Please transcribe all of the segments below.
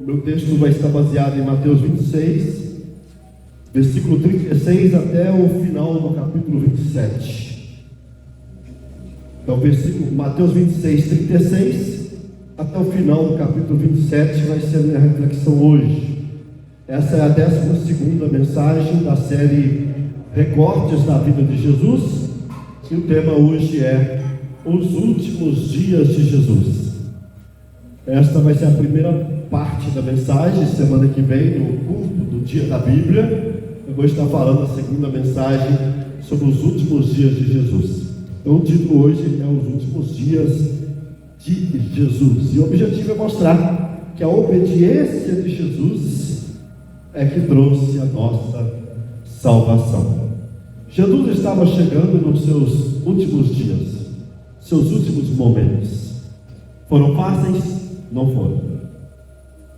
Meu texto vai estar baseado em Mateus 26, versículo 36 até o final do capítulo 27. Então, Mateus 26, 36 até o final do capítulo 27 vai ser a minha reflexão hoje. Essa é a 12ª mensagem da série Recortes da Vida de Jesus, e o tema hoje é os últimos dias de Jesus. Esta vai ser a primeira parte da mensagem. Semana que vem, no culto do Dia da Bíblia, eu vou estar falando a segunda mensagem sobre os últimos dias de Jesus. Então, o título hoje é os últimos dias de Jesus, e o objetivo é mostrar que a obediência de Jesus é que trouxe a nossa salvação. Jesus estava chegando nos seus últimos dias, seus últimos momentos. Foram fáceis? Não foram.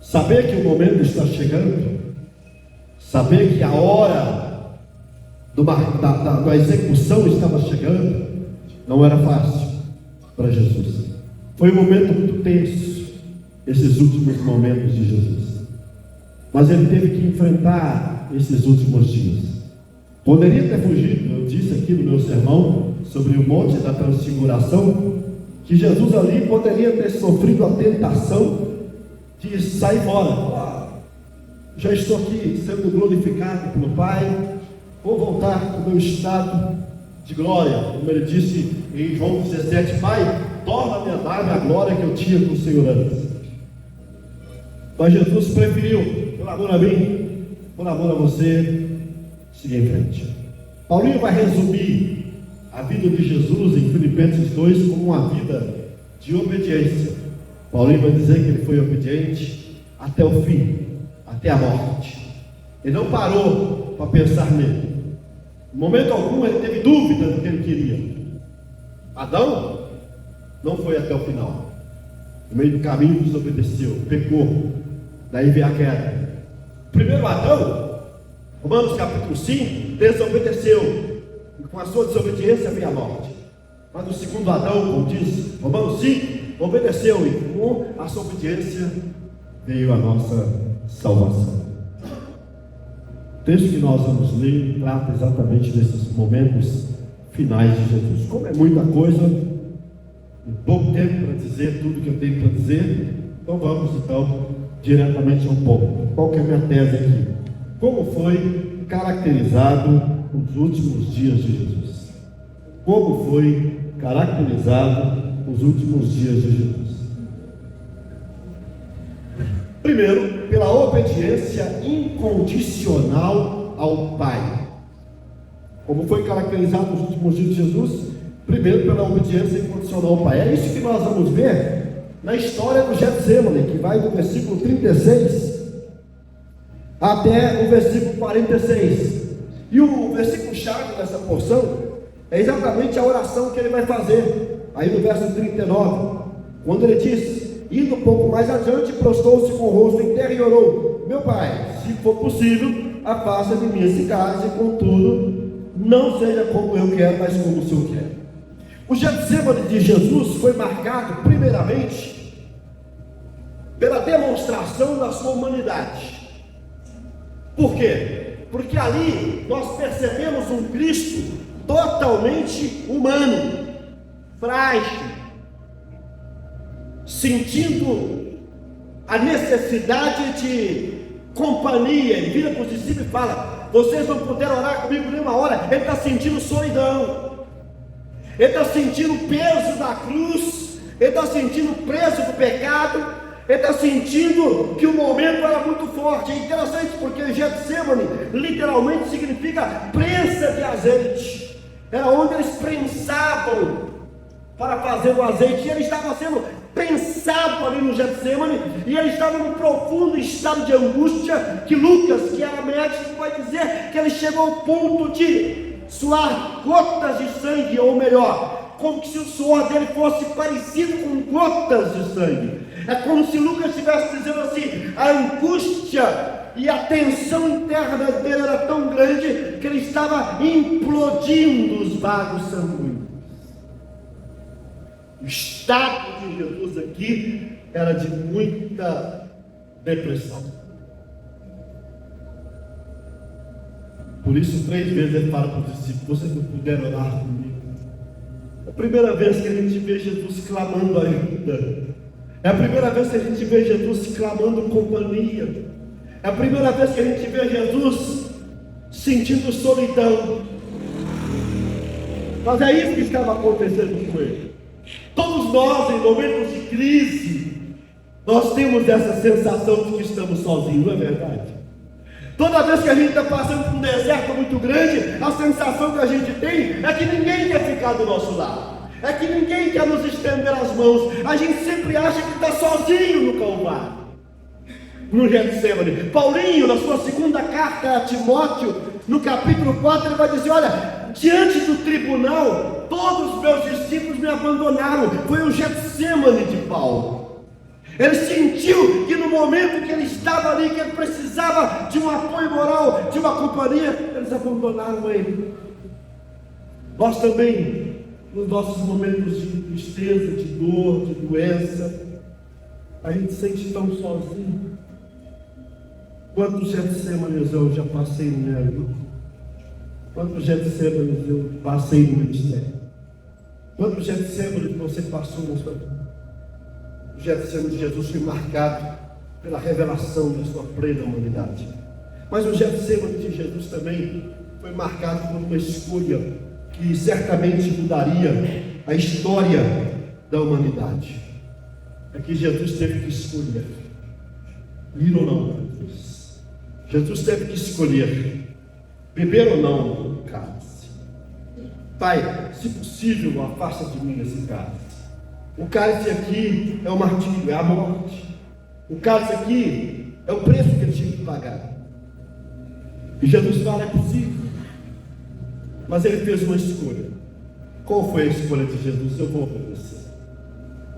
Saber que o momento está chegando, saber que a hora da execução estava chegando, não era fácil para Jesus. Foi um momento muito tenso, esses últimos momentos de Jesus. Mas ele teve que enfrentar esses últimos dias. Poderia ter fugido. Eu disse aqui no meu sermão sobre o Monte da Transfiguração, que Jesus ali poderia ter sofrido a tentação de sair fora. Já estou aqui sendo glorificado pelo Pai, vou voltar para o meu estado de glória, como ele disse em João 17: Pai, torna-me a dar a glória que eu tinha com o Senhor antes. Mas Jesus preferiu, por amor a mim, por amor a você, seguir em frente. Paulinho vai resumir a vida de Jesus em Filipenses 2 como uma vida de obediência. Paulinho vai dizer que ele foi obediente até o fim, até a morte. Ele não parou para pensar nele. Em momento algum ele teve dúvida do que ele queria. Adão não foi até o final. No meio do caminho desobedeceu, pecou. Daí veio a queda. Primeiro Adão, Romanos capítulo 5, desobedeceu. E com a sua desobediência veio a morte. Mas o segundo Adão, como diz Romanos 5, obedeceu, e com a sua obediência veio a nossa salvação. O texto que nós vamos ler trata exatamente desses momentos finais de Jesus. Como é muita coisa, em pouco tempo para dizer tudo que eu tenho para dizer, então vamos diretamente ao ponto. Qual que é a minha tese aqui? Como foi caracterizado os últimos dias de Jesus? Como foi caracterizado os últimos dias de Jesus? Primeiro, pela obediência incondicional ao Pai. Como foi caracterizado os últimos dias de Jesus? Primeiro, pela obediência incondicional ao Pai. É isso que nós vamos ver na história do Getsemane, que vai do versículo 36 até o versículo 46. E o versículo-chave dessa porção é exatamente a oração que ele vai fazer, aí no verso 39, quando ele diz: indo um pouco mais adiante, prostrou-se com o rosto em terra e orou: meu Pai, se for possível, afasta de mim esse cálice, contudo, não seja como eu quero, mas como o Senhor quer. O Getsemane de Jesus foi marcado, primeiramente, pela demonstração da sua humanidade. Por quê? Porque ali nós percebemos um Cristo totalmente humano, frágil, sentindo a necessidade de companhia. Ele vira para os discípulos e fala: vocês não puderam orar comigo nenhuma hora. Ele está sentindo solidão, ele está sentindo o peso da cruz, ele está sentindo o peso do pecado, ele está sentindo que o momento era muito forte. É interessante porque Getsemane literalmente significa prensa de azeite. Era onde eles prensavam para fazer o azeite. E ele estava sendo prensado ali no Getsemane, e ele estava num profundo estado de angústia, que Lucas, que era médico, vai dizer que ele chegou ao ponto de suar gotas de sangue, ou melhor, como se o suor dele fosse parecido com gotas de sangue. É como se Lucas estivesse dizendo assim: a angústia e a tensão interna dele era tão grande que ele estava implodindo os vasos sanguíneos. O estado de Jesus aqui era de muita depressão. Por isso, 3 vezes ele fala para os discípulos: vocês não puderam orar comigo. É a primeira vez que a gente vê Jesus clamando ajuda. É a primeira vez que a gente vê Jesus clamando companhia. É a primeira vez que a gente vê Jesus sentindo solidão. Mas é isso que estava acontecendo com ele. Todos nós, em momentos de crise, nós temos essa sensação de que estamos sozinhos, não é verdade? Toda vez que a gente está passando por um deserto muito grande, a sensação que a gente tem é que ninguém quer ficar do nosso lado. É que ninguém quer nos estender as mãos. A gente sempre acha que está sozinho no Calvário, no Getsemane. Paulinho, na sua segunda carta a Timóteo, no capítulo 4, ele vai dizer: olha, diante do tribunal, todos os meus discípulos me abandonaram. Foi o Getsemane de Paulo. Ele sentiu que no momento que ele estava ali, que ele precisava de um apoio moral, de uma companhia, eles abandonaram ele. Nós também, nos nossos momentos de tristeza, de dor, de doença, a gente se sente tão sozinho. Quantos Getsêmanes eu já passei no meu vida? Quantos Getsêmanes eu passei no ministério? Quantos Getsêmanes você passou na sua vida? O Getsemane de Jesus foi marcado pela revelação da sua plena humanidade. Mas o Getsemane de Jesus também foi marcado por uma escolha que certamente mudaria a história da humanidade. É que Jesus teve que escolher ir ou não para Deus. Jesus teve que escolher beber ou não o cálice. Pai, se possível, afasta de mim esse cálice. O cálice aqui é o martírio, é a morte. O cálice aqui é o preço que ele tinha que pagar. E Jesus fala: é possível. Mas ele fez uma escolha. Qual foi a escolha de Jesus? Eu vou obedecer.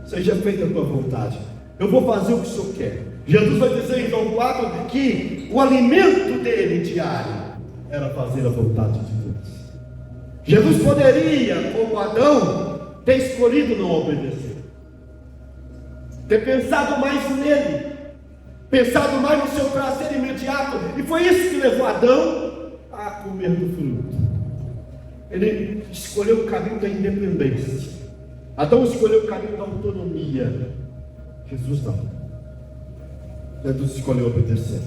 Seja feita a tua vontade. Eu vou fazer o que o Senhor quer. Jesus vai dizer em João 4 que o alimento dele diário era fazer a vontade de Deus. Jesus poderia, como Adão, ter escolhido não obedecer, ter pensado mais nele, pensado mais no seu prazer imediato, e foi isso que levou Adão a comer do fruto. Ele escolheu o caminho da independência. Adão escolheu o caminho da autonomia. Jesus não. Jesus escolheu obedecer.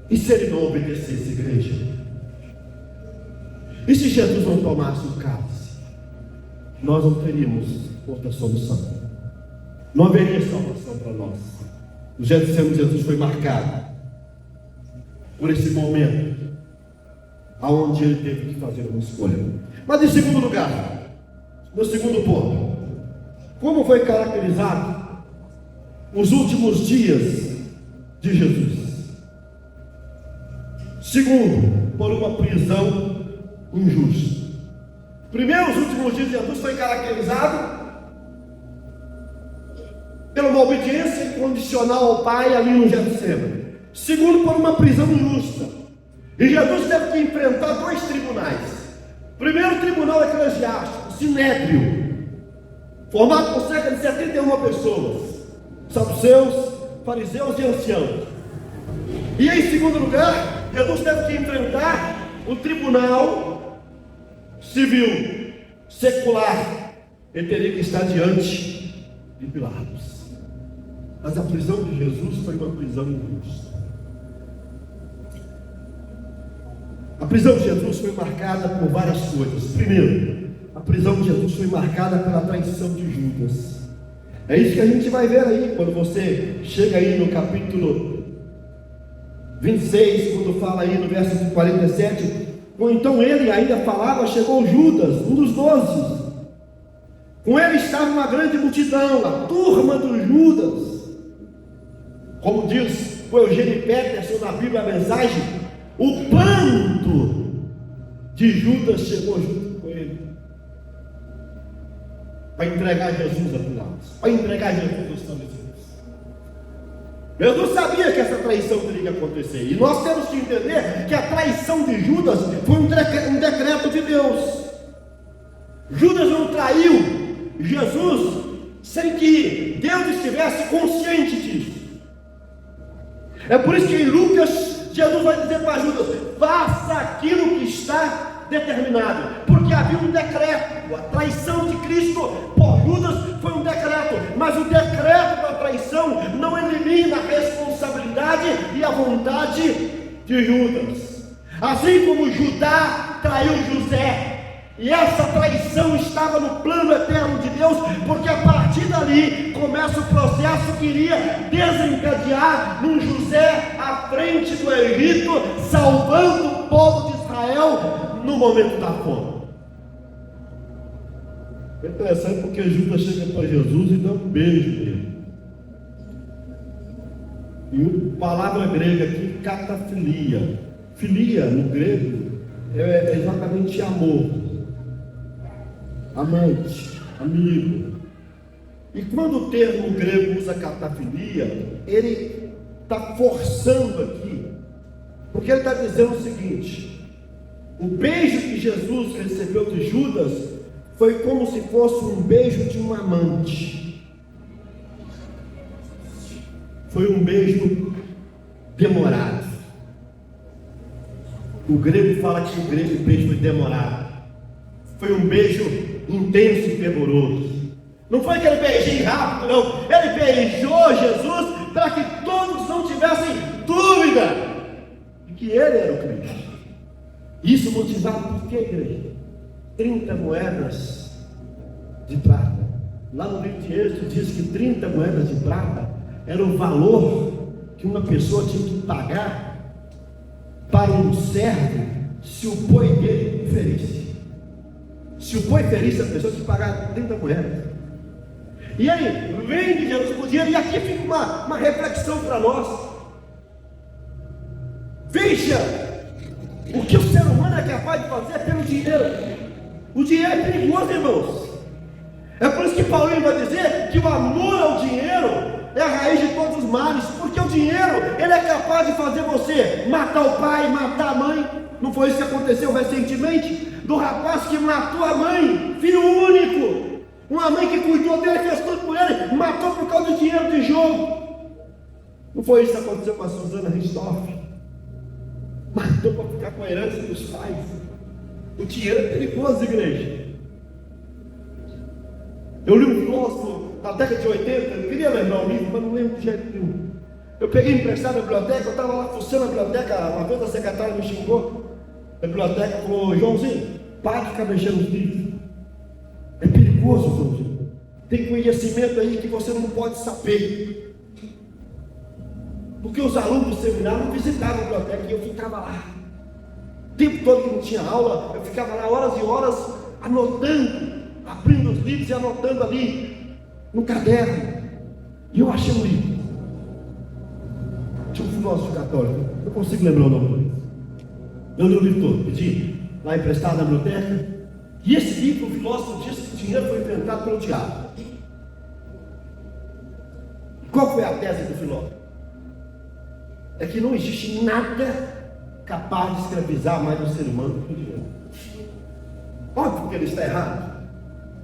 E se ele não obedecesse, igreja? E se Jesus não tomasse o cálice? Nós não teríamos outra solução. Não haveria salvação para nós. O Getsemane de Jesus foi marcado por esse momento aonde ele teve que fazer uma escolha. Mas em segundo lugar, no segundo ponto, como foi caracterizado os últimos dias de Jesus? Segundo, por uma prisão injusta. Primeiro, os últimos dias de Jesus foi caracterizado pela uma obediência incondicional ao Pai ali no Getsemane. Segundo, por uma prisão injusta. E Jesus teve que enfrentar 2 tribunais. Primeiro, o tribunal eclesiástico, o Sinédrio, formado por cerca de 71 pessoas, saduceus, fariseus e anciãos. E em segundo lugar, Jesus teve que enfrentar o tribunal civil, secular. Ele teria que estar diante de Pilatos. Mas a prisão de Jesus foi uma prisão injusta. A prisão de Jesus foi marcada por várias coisas. Primeiro, a prisão de Jesus foi marcada pela traição de Judas. É isso que a gente vai ver aí, quando você chega aí no capítulo 26, quando fala aí no verso 47, então ele ainda falava, chegou Judas, um dos 12. Com ele estava uma grande multidão, a turma dos Judas. Como diz o Eugênio Peterson na Bíblia, a mensagem, o pranto de Judas chegou junto com ele para entregar Jesus a Pilatos, para entregar Jesus aos fariseus. Jesus sabia que essa traição teria que acontecer, e nós temos que entender que a traição de Judas foi um decreto de Deus. Judas não traiu Jesus sem que Deus estivesse consciente disso. É por isso que em Lucas, Jesus vai dizer para Judas: faça aquilo que está determinado, porque havia um decreto. A traição de Cristo por Judas foi um decreto, mas o decreto da traição não elimina a responsabilidade e a vontade de Judas. Assim como Judá traiu José, e essa traição estava no plano eterno de Deus, porque a partir dali começa o processo que iria desencadear num José à frente do Egito, salvando o povo de Israel no momento da fome. É interessante porque Judas chega para Jesus e dá um beijo nele. E a palavra grega aqui, catafilia. Filia no grego é exatamente amor, amante, amigo. E quando o termo grego usa catafilia, ele está forçando aqui, porque ele está dizendo o seguinte: o beijo que Jesus recebeu de Judas foi como se fosse um beijo de um amante. Foi um beijo demorado. O grego fala que o beijo foi demorado. Foi um beijo intenso e fervoroso. Não foi aquele beijinho rápido, não. Ele beijou Jesus para que todos não tivessem dúvida de que ele era o Cristo. Isso motivado por quê, igreja? 30 moedas de prata. Lá no livro de Êxodo diz que 30 moedas de prata era o valor que uma pessoa tinha que pagar para um servo se o boi dele ferisse. Se o boi ferisse, a pessoa tinha que pagar 30 moedas. E aí, vem de Jesus por dinheiro, e aqui fica uma reflexão para nós. Veja o que o ser humano é capaz de fazer pelo dinheiro. O dinheiro é perigoso, irmãos. É por isso que Paulo vai dizer que o amor ao dinheiro é a raiz de todos os males, porque o dinheiro, ele é capaz de fazer você matar o pai, matar a mãe. Não foi isso que aconteceu recentemente? Do rapaz que matou a mãe, filho único, uma mãe que cuidou dele, fez tudo por ele, matou por causa do dinheiro de jogo. Não foi isso que aconteceu com a Susana Ristoff? Matou para ficar com a herança dos pais. O dinheiro é perigoso, igreja. Eu li um filósofo na década de 80, eu queria lembrar o livro, mas não lembro de jeito nenhum. Eu peguei emprestado na biblioteca, eu estava lá fuçando a biblioteca, uma vez a secretária me xingou. A biblioteca falou: Joãozinho, para de ficar mexendo nos livros. É perigoso, Joãozinho. Tem conhecimento aí que você não pode saber. Porque os alunos do seminário não visitavam a biblioteca e eu ficava lá. O tempo todo que não tinha aula, eu ficava lá horas e horas anotando, abrindo os livros e anotando ali no caderno. E eu achei um livro. Tinha um filósofo católico, eu consigo lembrar o nome dele. Eu li o livro todo, pedi lá emprestado na biblioteca. E esse livro, o filósofo disse que o dinheiro foi inventado pelo diabo. Qual foi a tese do filósofo? É que não existe nada capaz de escravizar mais o ser humano do que o dinheiro. Óbvio que ele está errado.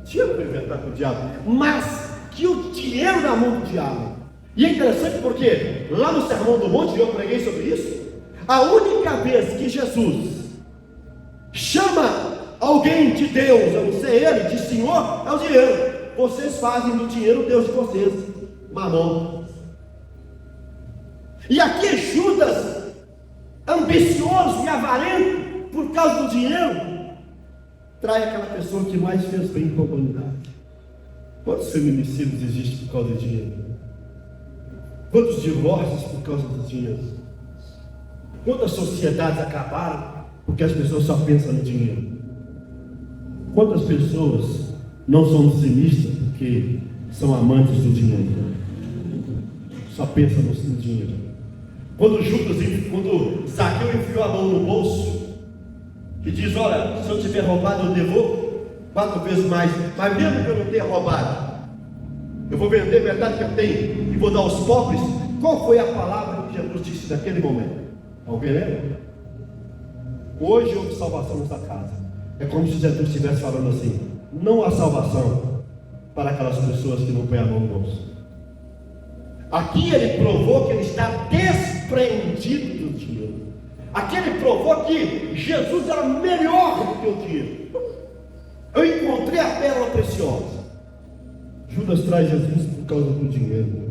O dinheiro foi inventado pelo diabo, mas que o dinheiro na mão do diabo. E é interessante porque lá no Sermão do Monte eu preguei sobre isso. A única vez que Jesus chama alguém de Deus, a não ser ele, de Senhor, é o dinheiro. Vocês fazem do dinheiro o Deus de vocês, Mamon. E aqui Judas, ambicioso e avarento por causa do dinheiro, trai aquela pessoa que mais fez bem para a humanidade. Quantos feminicídios existem por causa de dinheiro? Quantos divórcios por causa do dinheiro? Quantas sociedades acabaram porque as pessoas só pensam no dinheiro? Quantas pessoas não são dizimistas porque são amantes do dinheiro? Só pensam no dinheiro. Quando Zaqueu enfiou a mão no bolso e diz: olha, se eu tiver roubado eu devolvo 4 vezes mais, mas mesmo que eu não tenha roubado, eu vou vender metade que eu tenho e vou dar aos pobres. Qual foi a palavra que Jesus disse naquele momento? Alguém lembra? Hoje houve salvação nessa casa. É como se Jesus estivesse falando assim: não há salvação para aquelas pessoas que não põem a mão no bolso. Aqui ele provou que ele está desprezando despreendido do dinheiro. Aquele provou que Jesus era melhor do que o dinheiro. Eu encontrei a pérola preciosa. Judas traz Jesus por causa do dinheiro.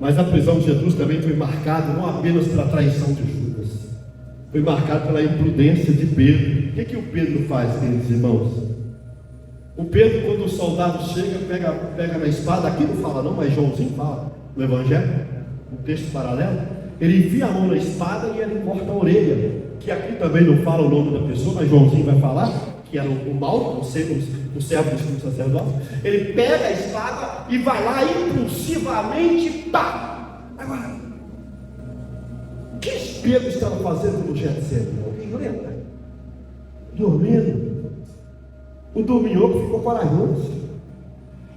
Mas a prisão de Jesus também foi marcada não apenas pela traição de Judas, foi marcada pela imprudência de Pedro. O que o Pedro faz, queridos irmãos? O Pedro, quando o soldado chega, pega na espada, aqui não fala não, mas Joãozinho fala no Evangelho, um texto paralelo, ele enfia a mão na espada e ele corta a orelha, que aqui também não fala o nome da pessoa, mas Joãozinho vai falar, que era o Malco, o servo do sumo sacerdote. Ele pega a espada e vai lá impulsivamente, pá! Agora, o que Pedro estava fazendo no Getsemane? Alguém lembra? Dormindo. O dorminhoco ficou corajoso.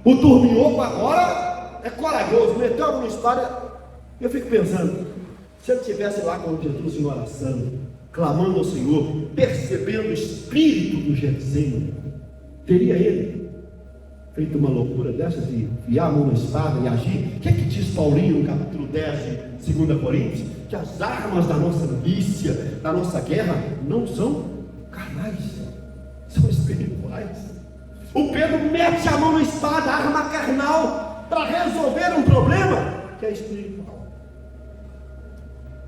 O dorminhoco agora é corajoso, meteu a mão na espada. Eu fico pensando, se ele estivesse lá com Jesus em oração, clamando ao Senhor, percebendo o espírito do Getsemane, teria ele feito uma loucura dessa de enfiar a mão na espada e agir? O que é que diz Paulinho no capítulo 10 de 2 Coríntios? Que as armas da nossa milícia, da nossa guerra, não são carnais, são espirituais. O Pedro mete a mão na espada, arma carnal, para resolver um problema que é espiritual.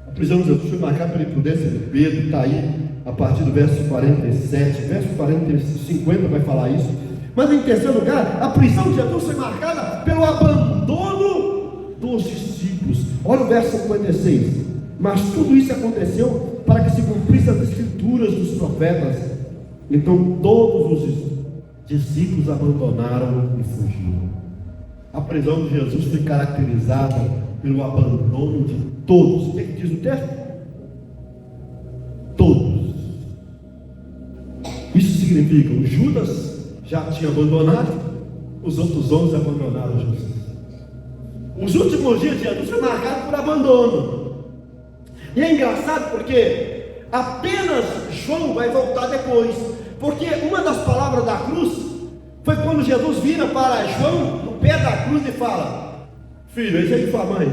A prisão de Jesus foi marcada pela imprudência de Pedro, está aí a partir do verso 47, verso 50 vai falar isso. Mas em terceiro lugar, a prisão de Jesus foi marcada pelo abandono dos discípulos. Olha o verso 56. Mas tudo isso aconteceu para que se cumprissem as escrituras dos profetas. Então todos os discípulos abandonaram e fugiram. A prisão de Jesus foi caracterizada pelo abandono de todos. O que diz o texto? Todos. Isso significa, o Judas já tinha abandonado, os outros 11 abandonaram Jesus. Os últimos dias de Jesus foi marcado por abandono. E é engraçado porque apenas João vai voltar depois, porque uma das palavras da cruz foi quando Jesus vira para João no pé da cruz e fala: filho, esse aí sua mãe.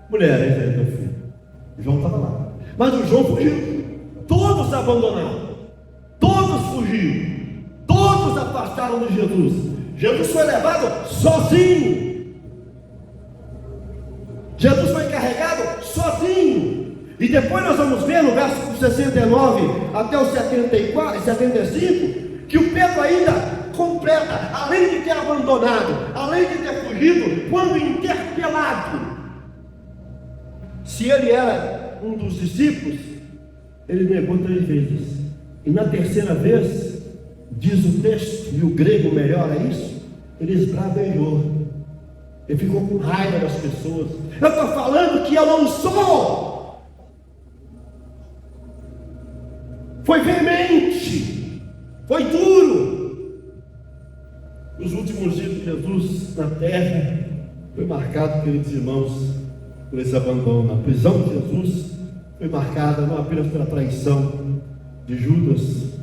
Mulher, esse aí teu filho. João estava lá. Mas o João fugiu. Todos abandonaram. Todos fugiram. Todos afastaram de Jesus. Jesus foi levado sozinho. Jesus foi carregado sozinho. E depois nós vamos ver no verso 69 até o 74 e 75 que o Pedro ainda completa, além de ter abandonado, além de ter fugido, quando interpelado, se ele era um dos discípulos, ele negou 3 vezes. E na terceira vez, diz o texto, e o grego melhor é isso, ele esbravejou. Ele ficou com raiva das pessoas. Eu estou falando que eu não sou. Foi veemente, foi duro. Os últimos dias de Jesus na terra foi marcado, queridos irmãos, por esse abandono. A prisão de Jesus foi marcada não apenas pela traição de Judas,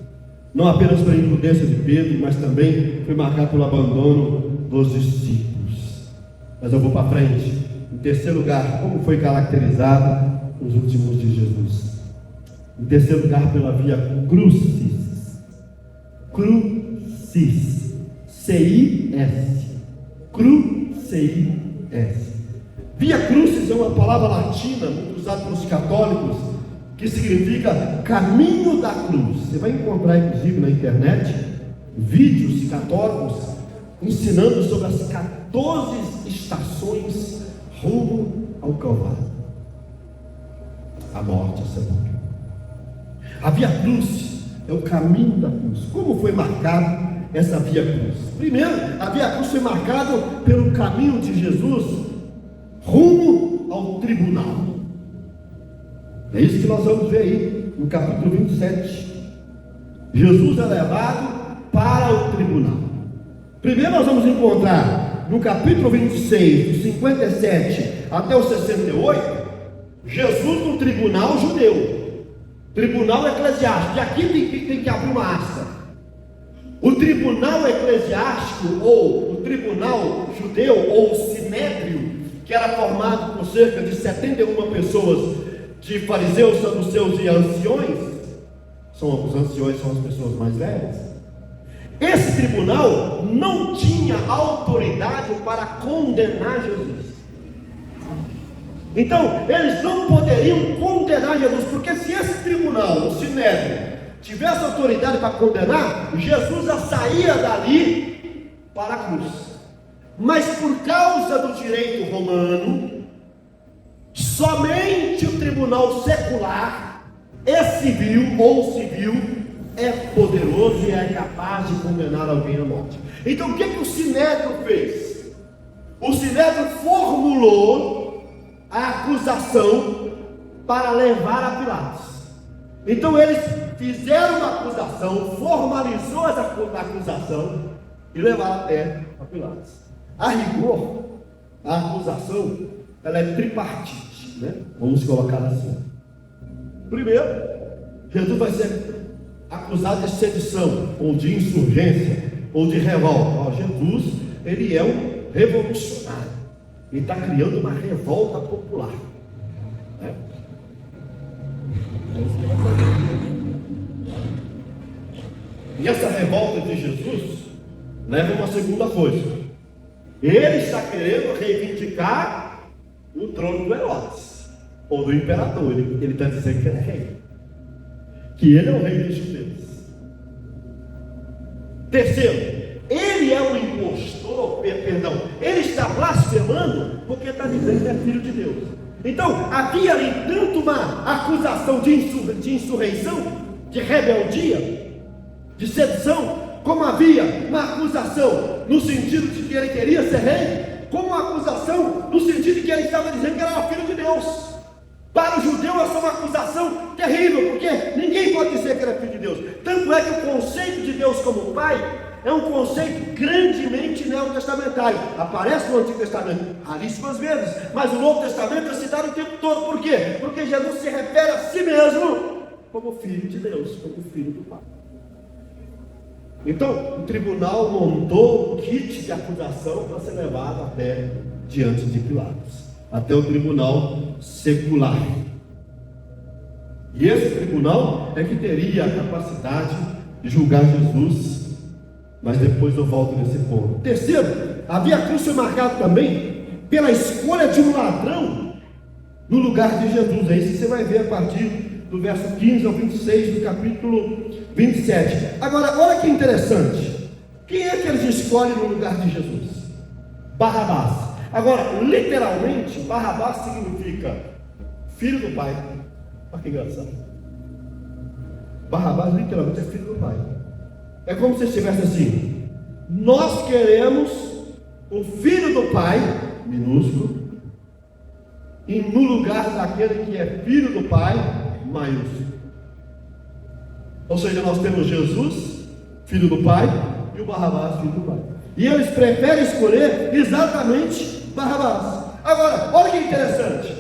não apenas pela imprudência de Pedro, mas também foi marcada pelo abandono dos discípulos. Mas eu vou para frente. Em terceiro lugar, como foi caracterizado os últimos dias de Jesus? Em terceiro lugar, pela via crucis. Crucis. C-I-S. Crucis. Via crucis é uma palavra latina muito usada pelos católicos, que significa caminho da cruz. Você vai encontrar inclusive na internet vídeos católicos ensinando sobre as 14 estações rumo ao Calvário, a morte, a sepultura. A via cruz é o caminho da cruz. Como foi marcado essa via cruz? Primeiro, a via cruz foi marcada pelo caminho de Jesus rumo ao tribunal. É isso que nós vamos ver aí no capítulo 27. Jesus é levado para o tribunal. Primeiro nós vamos encontrar no capítulo 26, do 57 até o 68, Jesus no tribunal judeu, tribunal eclesiástico. E aqui tem que abrir uma aspa. O tribunal eclesiástico, ou o tribunal judeu, ou o sinédrio, que era formado por cerca de 71 pessoas, de fariseus, saduceus e anciões. Os anciões são as pessoas mais velhas. Esse tribunal não tinha autoridade para condenar Jesus. Então, eles não poderiam condenar Jesus, porque se esse tribunal, o Sinédrio, tivesse autoridade para condenar, Jesus já saía dali para a cruz. Mas por causa do direito romano, somente o tribunal secular civil é poderoso e é capaz de condenar alguém à morte. Então o que o Sinédrio fez? O Sinédrio formulou a acusação para levar a Pilatos. Então eles fizeram uma acusação, formalizou essa acusação e levaram até a Pilatos. A rigor, a acusação, ela é tripartite, né? Vamos colocar assim. Primeiro, Jesus vai ser acusado de sedição, ou de insurgência, ou de revolta. Jesus, ele é um revolucionário. Ele está criando uma revolta popular, né? E essa revolta de Jesus leva a uma segunda coisa. Ele está querendo reivindicar o trono do Herodes, ou do imperador. Ele está dizendo que ele é rei, que ele é o rei dos judeus. Terceiro, ele é um impostor, ele está blasfemando porque está dizendo que é filho de Deus. Então, havia ali tanto uma acusação de insurreição, de rebeldia, de sedição, como havia uma acusação no sentido de que ele queria ser rei, como uma acusação no sentido de que ele estava dizendo que era filho de Deus. Para o judeu essa é uma acusação terrível, porque ninguém pode dizer que era filho de Deus. Tanto é que o conceito de Deus como Pai é um conceito grandemente neotestamentário. Aparece no Antigo Testamento raríssimas vezes, mas o Novo Testamento é citado o tempo todo. Por quê? Porque Jesus se refere a si mesmo como filho de Deus, como filho do Pai. Então, o tribunal montou o kit de acusação para ser levado até diante de Pilatos, até o tribunal secular. E esse tribunal é que teria a capacidade de julgar Jesus, mas depois eu volto nesse ponto. Terceiro, havia a cruz marcada também pela escolha de um ladrão no lugar de Jesus. É isso que você vai ver a partir do verso 15 ao 26 do capítulo 27. Agora, olha que interessante. Quem é que eles escolhem no lugar de Jesus? Barrabás. Agora, literalmente, Barrabás significa filho do pai. Olha que engraçado. Barrabás literalmente é filho do pai. É como se estivesse assim: nós queremos o filho do pai, minúsculo, e no lugar daquele que é filho do pai, maiúsculo. Ou seja, nós temos Jesus, filho do pai, e o Barrabás, filho do pai. E eles preferem escolher exatamente Barrabás. Agora, olha que interessante.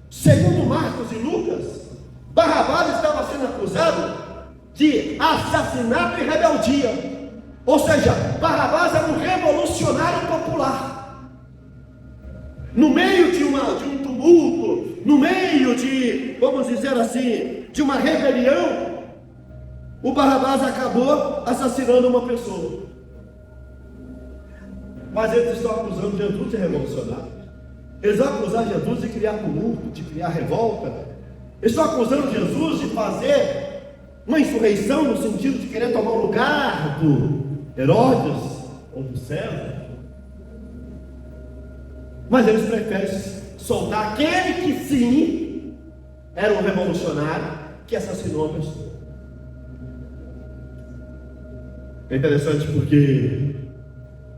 Segundo Marcos e Lucas, Barrabás estava sendo acusado de assassinato e rebeldia. Ou seja, Barrabás era um revolucionário popular. No meio de um tumulto, no meio de, vamos dizer assim, de uma rebelião, o Barrabás acabou assassinando uma pessoa. Mas eles estão acusando Jesus de revolucionário. Eles vão acusar Jesus de criar tumulto, de criar revolta. Eles estão acusando Jesus de fazer uma insurreição no sentido de querer tomar o lugar do Herodes ou do César. Mas eles preferem soltar aquele que sim era um revolucionário que assassinou a pessoa. É interessante porque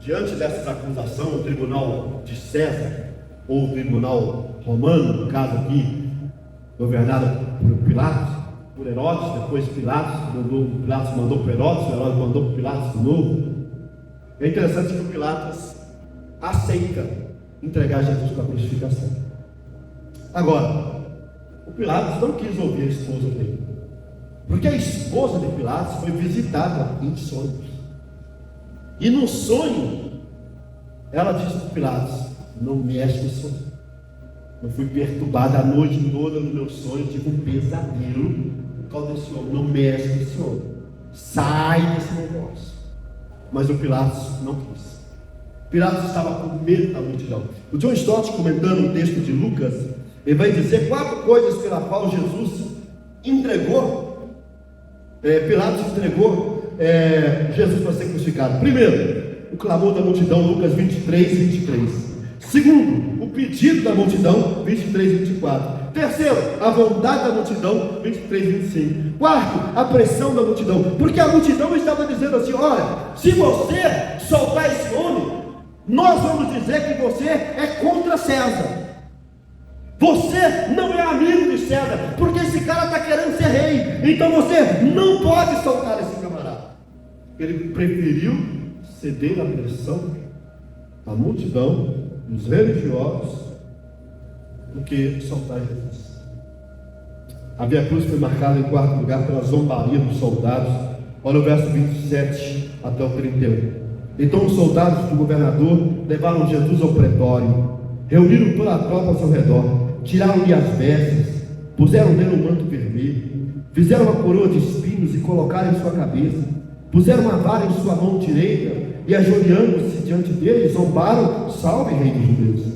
diante dessas acusações, o tribunal de César ou o tribunal romano, no caso aqui governado por Pilatos, por Herodes, depois Pilatos mandou para Herodes, Herodes mandou para Pilatos de novo. É interessante que o Pilatos aceita entregar Jesus para a crucificação. Agora, o Pilatos não quis ouvir a esposa dele, porque a esposa de Pilatos foi visitada em sonhos. E no sonho, ela disse para Pilatos: não mexe no sonho. Eu fui perturbado a noite toda no meu sonho, tive um pesadelo por causa desse homem. Não mexe com esse homem, sai desse negócio. Mas o Pilatos não quis. Pilatos estava com medo da multidão. O John Stott, comentando o texto de Lucas, ele vai dizer 4 coisas pela qual Jesus entregou, Pilatos entregou Jesus para ser crucificado. Primeiro, o clamor da multidão, Lucas 23, 23. Segundo, o pedido da multidão, 23, 24. Terceiro, a vontade da multidão, 23, 25. Quarto, a pressão da multidão, porque a multidão estava dizendo assim: olha, se você soltar esse homem, nós vamos dizer que você é contra César. Você não é amigo de César, porque esse cara está querendo ser rei. Então você não pode soltar esse camarada. Ele preferiu ceder à pressão da multidão, dos religiosos, do que soltar Jesus. A Via Cruz foi marcada em 4º lugar pela zombaria dos soldados. Olha o verso 27 até o 31. Então os soldados do governador levaram Jesus ao pretório, reuniram toda a tropa ao seu redor, tiraram-lhe as vestes, puseram nele um manto vermelho, fizeram uma coroa de espinhos e colocaram em sua cabeça, puseram uma vara em sua mão direita e, ajoelhando-se diante dele, zombaram: salve, rei dos judeus.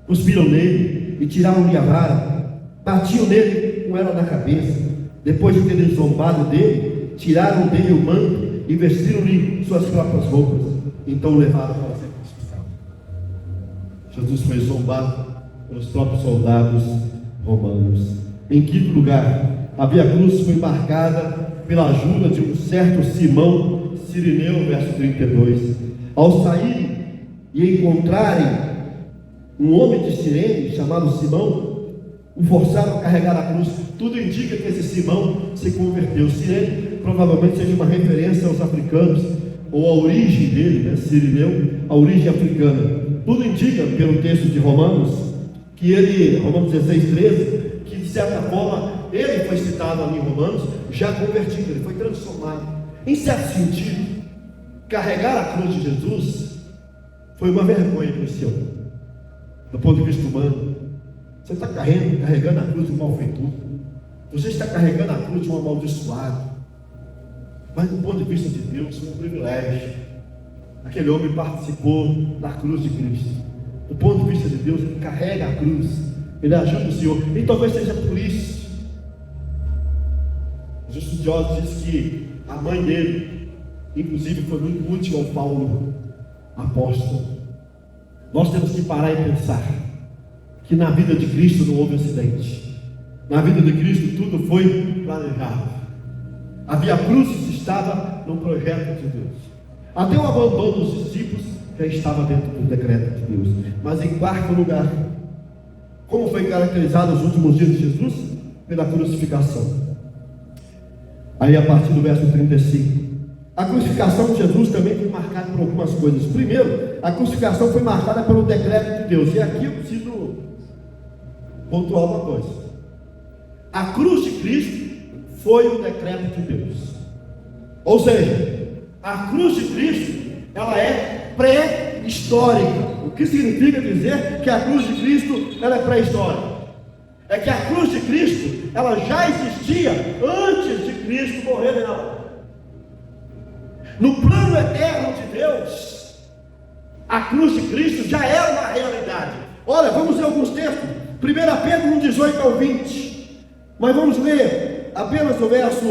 Cuspiram nele e tiraram-lhe a vara, batiam nele com ela na cabeça. Depois de terem zombado dele, tiraram dele o manto e vestiram-lhe suas próprias roupas. Então o levaram para ser crucificado. Jesus foi zombado pelos próprios soldados romanos. Em 5º lugar, a Via Cruz foi marcada pela ajuda de um certo Simão Cirineu, verso 32. Ao saírem e encontrarem um homem de Cirene chamado Simão, o forçaram a carregar a cruz. Tudo indica que esse Simão se converteu. Cirene provavelmente seja uma referência aos africanos, ou a origem dele, Cirineu, a origem africana. Tudo indica, pelo texto de Romanos, que ele, Romanos 16, 13, que de certa forma ele foi citado ali em Romanos, já convertido, ele foi transformado. Em certo sentido, carregar a cruz de Jesus foi uma vergonha para esse homem, do ponto de vista humano. Você está carregando a cruz de um malfeitor, você está carregando a cruz de um amaldiçoado, mas do ponto de vista de Deus foi um privilégio. Aquele homem participou da cruz de Cristo. Do ponto de vista de Deus, ele carrega a cruz, ele ajuda o Senhor. E talvez seja por isso os estudiosos dizem que a mãe dele, inclusive, foi muito útil ao Paulo apóstolo. Nós temos que parar e pensar que na vida de Cristo não houve acidente. Na vida de Cristo tudo foi planejado. A Via Cruz estava no projeto de Deus. Até o abandono dos discípulos já estava dentro do decreto de Deus. Mas em 4º lugar, como foi caracterizado os últimos dias de Jesus? Pela crucificação. Aí a partir do verso 35, a crucificação de Jesus também foi marcada por algumas coisas. Primeiro, a crucificação foi marcada pelo decreto de Deus. E aqui eu preciso pontuar uma coisa: a cruz de Cristo foi o decreto de Deus. Ou seja, a cruz de Cristo, ela é pré-histórica. O que significa dizer que a cruz de Cristo ela é pré-histórica? É que a cruz de Cristo, ela já existia antes de Cristo morrer nela. No plano eterno de Deus, a cruz de Cristo já era uma realidade. Olha, vamos ler alguns textos. 1 Pedro 1, 18 ao 20. Mas vamos ler apenas o verso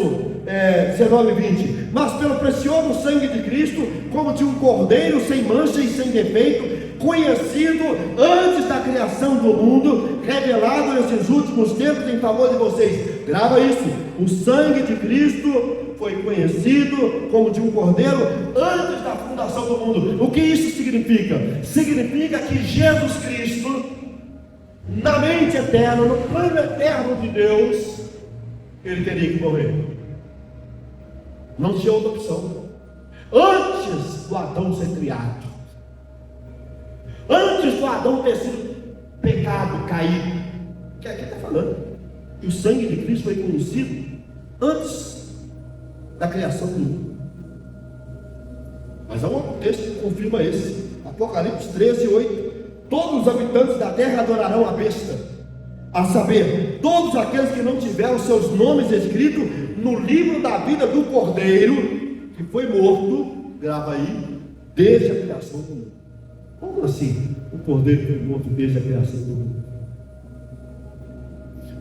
19 e 20. Mas pelo precioso sangue de Cristo, como de um cordeiro sem mancha e sem defeito, conhecido antes da criação do mundo, revelado nesses últimos tempos em favor de vocês. Grava isso: o sangue de Cristo foi conhecido como de um cordeiro antes da fundação do mundo. O que isso significa? Significa que Jesus Cristo, na mente eterna, no plano eterno de Deus, ele teria que morrer. Não tinha outra opção. Antes do Adão ser criado, antes do Adão ter sido pecado, caído, que aqui está falando que o sangue de Cristo foi conhecido antes da criação do mundo. Mas há um outro texto que confirma esse. Apocalipse 13, 8. todos os habitantes da terra adorarão a besta, a saber, todos aqueles que não tiveram seus nomes escritos no livro da vida do Cordeiro, que foi morto, grava aí, desde a criação do mundo. Como assim? O Cordeiro foi morto desde a criação do mundo.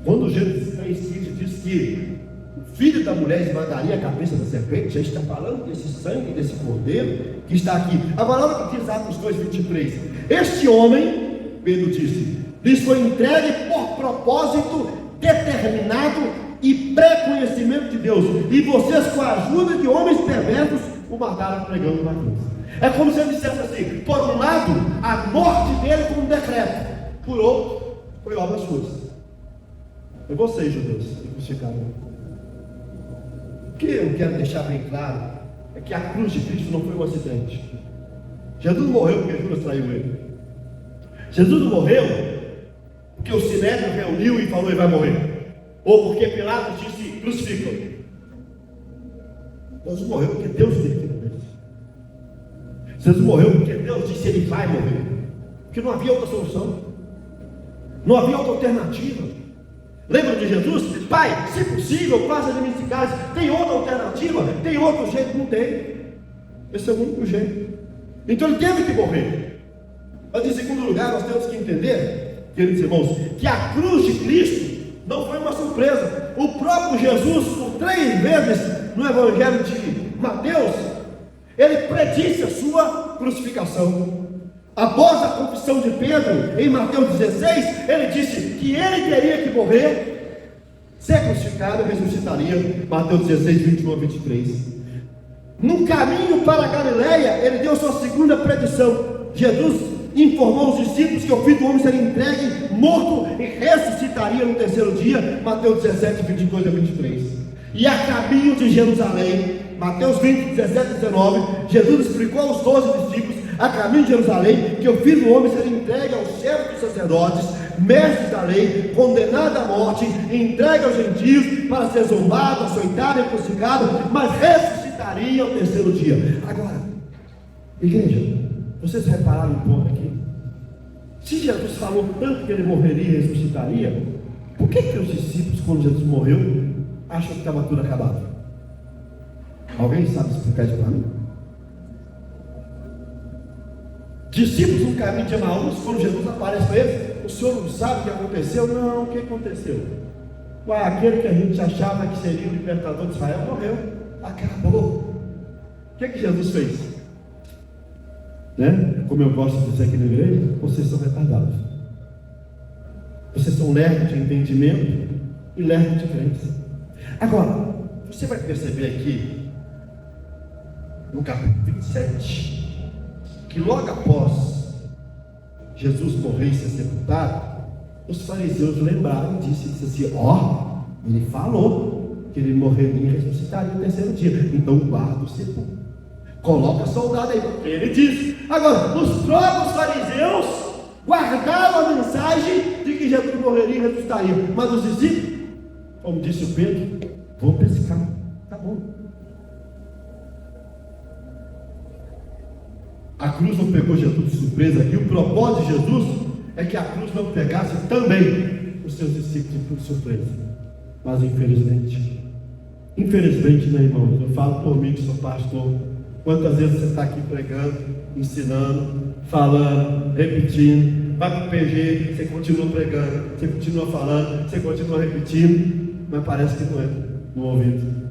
Quando Gênesis 3:15 diz que o filho da mulher esmagaria a cabeça da serpente, já está falando desse sangue, desse Cordeiro que está aqui. Agora olha o que diz Atos 2:23. Este homem, Pedro disse, lhes foi entregue por propósito determinado e pré-conhecimento de Deus, e vocês, com a ajuda de homens perversos, o mataram pregando na cruz. É como se ele dissesse assim: por um lado, a morte dele foi um decreto, por outro, foi obras suas. Foi vocês, judeus, que crucificaram. O que eu quero deixar bem claro é que a cruz de Cristo não foi um acidente. Jesus morreu porque Judas traiu ele. Jesus não morreu porque o Sinédrio reuniu e falou: ele vai morrer, ou porque Pilatos disse: crucificam. Jesus morreu porque Deus disse que morresse. Jesus morreu porque Deus disse: ele vai morrer, porque não havia outra solução, não havia outra alternativa. Lembra de Jesus? Pai, se possível, faça de mim esse cálice. Tem outra alternativa? Tem outro jeito? Não tem. Esse é o único jeito. Então ele teve que morrer. Mas em segundo lugar, nós temos que entender, queridos irmãos, que a cruz de Cristo não foi uma surpresa. O próprio Jesus, por 3 vezes no Evangelho de Mateus, ele predisse a sua crucificação. Após a confissão de Pedro, em Mateus 16, ele disse que ele teria que morrer, ser crucificado e ressuscitaria. Mateus 16, 21 a 23. No caminho para a Galileia, ele deu sua segunda predição. Jesus informou os discípulos que o Filho do Homem seria entregue, morto e ressuscitaria no 3º dia. Mateus 17, 22 a 23. E a caminho de Jerusalém, Mateus 20, 17 e 19, Jesus explicou aos 12 discípulos, a caminho de Jerusalém, que o Filho do Homem seria entregue aos servos dos sacerdotes, mestres da lei, condenado à morte, entregue aos gentios, para ser zombado, açoitado e crucificado, mas ressuscitaria ao 3º dia. Agora, igreja, vocês repararam um ponto aqui? Se Jesus falou tanto que ele morreria e ressuscitaria, por que os discípulos, quando Jesus morreu, acham que estava tudo acabado? Alguém sabe explicar isso para mim? Discípulos no caminho de Emaús, quando Jesus aparece para eles: o senhor não sabe o que aconteceu? Não, o que aconteceu? Ué, aquele que a gente achava que seria o libertador de Israel morreu, acabou. O que Jesus fez? Né? Como eu gosto de dizer aqui na igreja, vocês são retardados. Vocês são lerdos de entendimento e lerdos de crença. Agora, você vai perceber aqui, no capítulo 27, que logo após Jesus morrer e ser sepultado, os fariseus lembraram disso e disseram assim: ele falou que ele morreria e ressuscitaria no 3º dia, então guarda o sepulcro, coloca soldado aí, porque ele disse. Agora, os próprios fariseus guardaram a mensagem de que Jesus morreria e ressuscitaria, mas os discípulos, como disse o Pedro, vou pescar, tá bom. A cruz não pegou Jesus de surpresa aqui. O propósito de Jesus é que a cruz não pegasse também os seus discípulos de surpresa. Mas infelizmente, né, irmãos, eu falo por mim que sou pastor. Quantas vezes você está aqui pregando, ensinando, falando, repetindo, vai para o PG, você continua pregando, você continua falando, você continua repetindo, mas parece que não é no ouvido.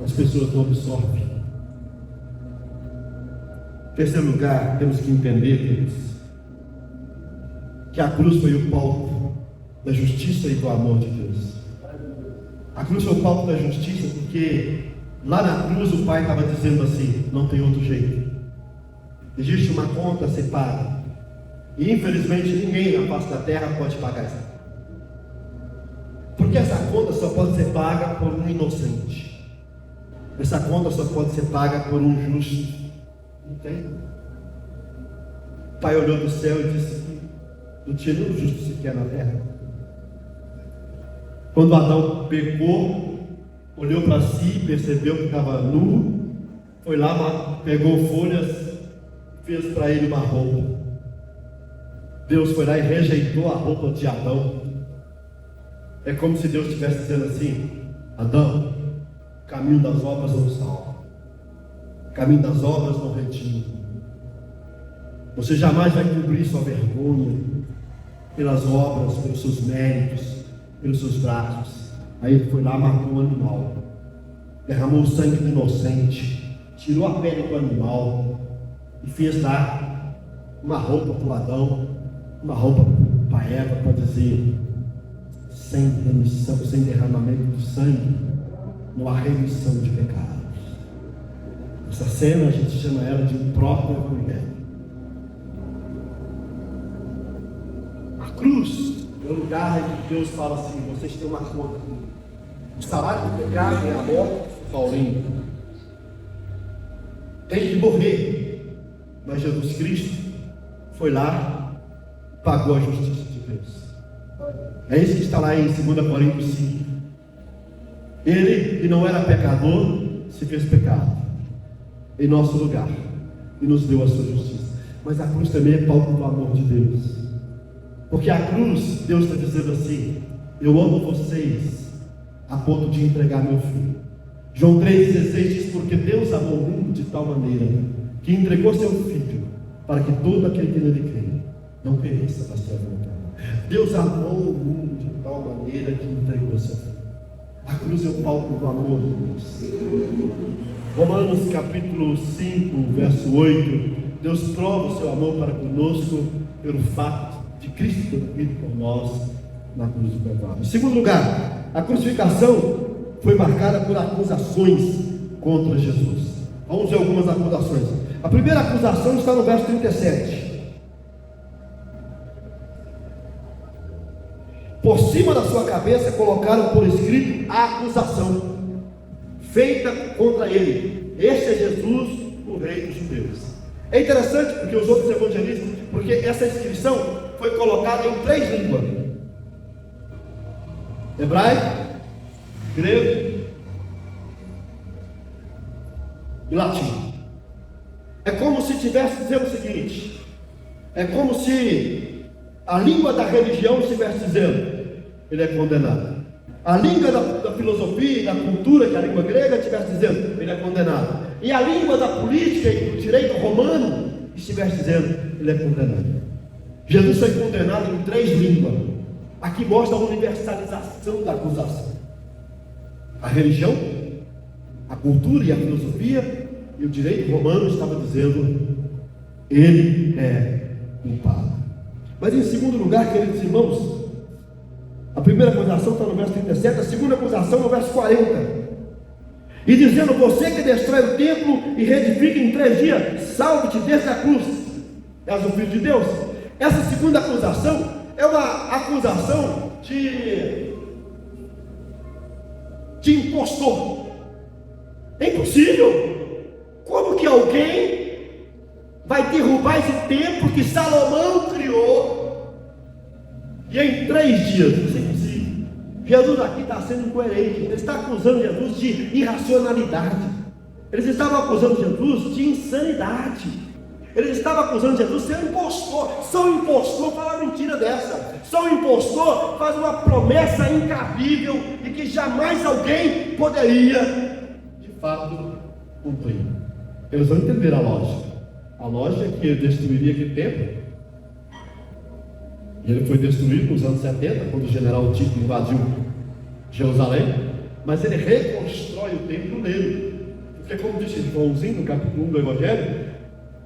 As pessoas não absorvem. Em terceiro lugar, temos que entender, queridos, que a cruz foi o palco da justiça e do amor de Deus. A cruz foi o palco da justiça porque lá na cruz o Pai estava dizendo assim: não tem outro jeito, existe uma conta a ser paga, e infelizmente ninguém na face da terra pode pagar essa conta, porque essa conta só pode ser paga por um inocente, essa conta só pode ser paga por um justo. Não tem. O Pai olhou do céu e disse que não tinha nenhum justo sequer na terra. Quando Adão pecou, olhou para si, percebeu que estava nu, foi lá, pegou folhas, fez para ele uma roupa. Deus foi lá e rejeitou a roupa de Adão. É como se Deus estivesse dizendo assim: Adão, o caminho das obras não salva, o caminho das obras não redime. Você jamais vai cobrir sua vergonha pelas obras, pelos seus méritos, pelos seus braços. Aí ele foi lá, matou um animal, derramou o sangue do inocente, tirou a pele do animal e fez lá uma roupa para o Adão, uma roupa para Eva, para dizer: sem remissão, sem derramamento do sangue, não há remissão de pecados. Essa cena a gente chama ela de um próprio evangelho. A cruz é o lugar em que Deus fala assim: vocês têm uma conta. O salário do pecado é a morte, Paulinho. Tem que morrer. Mas Jesus Cristo foi lá, pagou a justiça de Deus. É isso que está lá em 2 Coríntios 5. Ele, que não era pecador, se fez pecado em nosso lugar e nos deu a sua justiça. Mas a cruz também é palco do amor de Deus, porque a cruz, Deus está dizendo assim: eu amo vocês a ponto de entregar meu filho. João 3,16 diz: porque Deus amou o mundo de tal maneira que entregou seu filho, para que todo aquele que nele crê não pereça, mas tenha vida eterna. Deus amou o mundo de tal maneira que entregou seu filho. A cruz é o palco do amor de Deus. Romanos capítulo 5, verso 8: Deus prova o seu amor para conosco pelo fato de Cristo ter morrido por nós na cruz do Calvário. Em segundo lugar, a crucificação foi marcada por acusações contra Jesus. Vamos ver algumas acusações. A primeira acusação está no verso 37. Por cima da sua cabeça colocaram por escrito a acusação feita contra ele: este é Jesus, o rei dos judeus. É interessante porque os outros evangelistas, porque essa inscrição foi colocada em 3 línguas: hebraico, grego e latim. É como se estivesse dizendo o seguinte: é como se a língua da religião estivesse dizendo: ele é condenado. A língua da filosofia e da cultura, que é a língua grega, estivesse dizendo: ele é condenado. E a língua da política e do direito romano estivesse dizendo: ele é condenado. Jesus foi condenado em 3 línguas. Aqui mostra a universalização da acusação. A religião, a cultura e a filosofia e o direito romano estavam dizendo: ele é culpado. Mas em segundo lugar, queridos irmãos, a primeira acusação está no verso 37, a segunda acusação no verso 40. E dizendo: você que destrói o templo e reedifica em 3 dias, salve-te desde a cruz, és o Filho de Deus. Essa segunda acusação é uma acusação de impostor. É impossível. Como que alguém vai derrubar esse templo que Salomão criou e em 3 dias? Isso é impossível. Jesus aqui está sendo incoerente. Ele está acusando Jesus de irracionalidade. Eles estavam acusando Jesus de insanidade. Eles estavam acusando Jesus de ser um impostor. Só um impostor fala uma mentira dessa. Só um impostor faz uma promessa incabível e que jamais alguém poderia de fato cumprir. Eles vão entender a lógica. A lógica é que ele destruiria aquele templo. E ele foi destruído nos anos 70, quando o general Tito invadiu Jerusalém. Mas ele reconstrói o templo nele. Porque, como disse Joãozinho no capítulo 1 do Evangelho,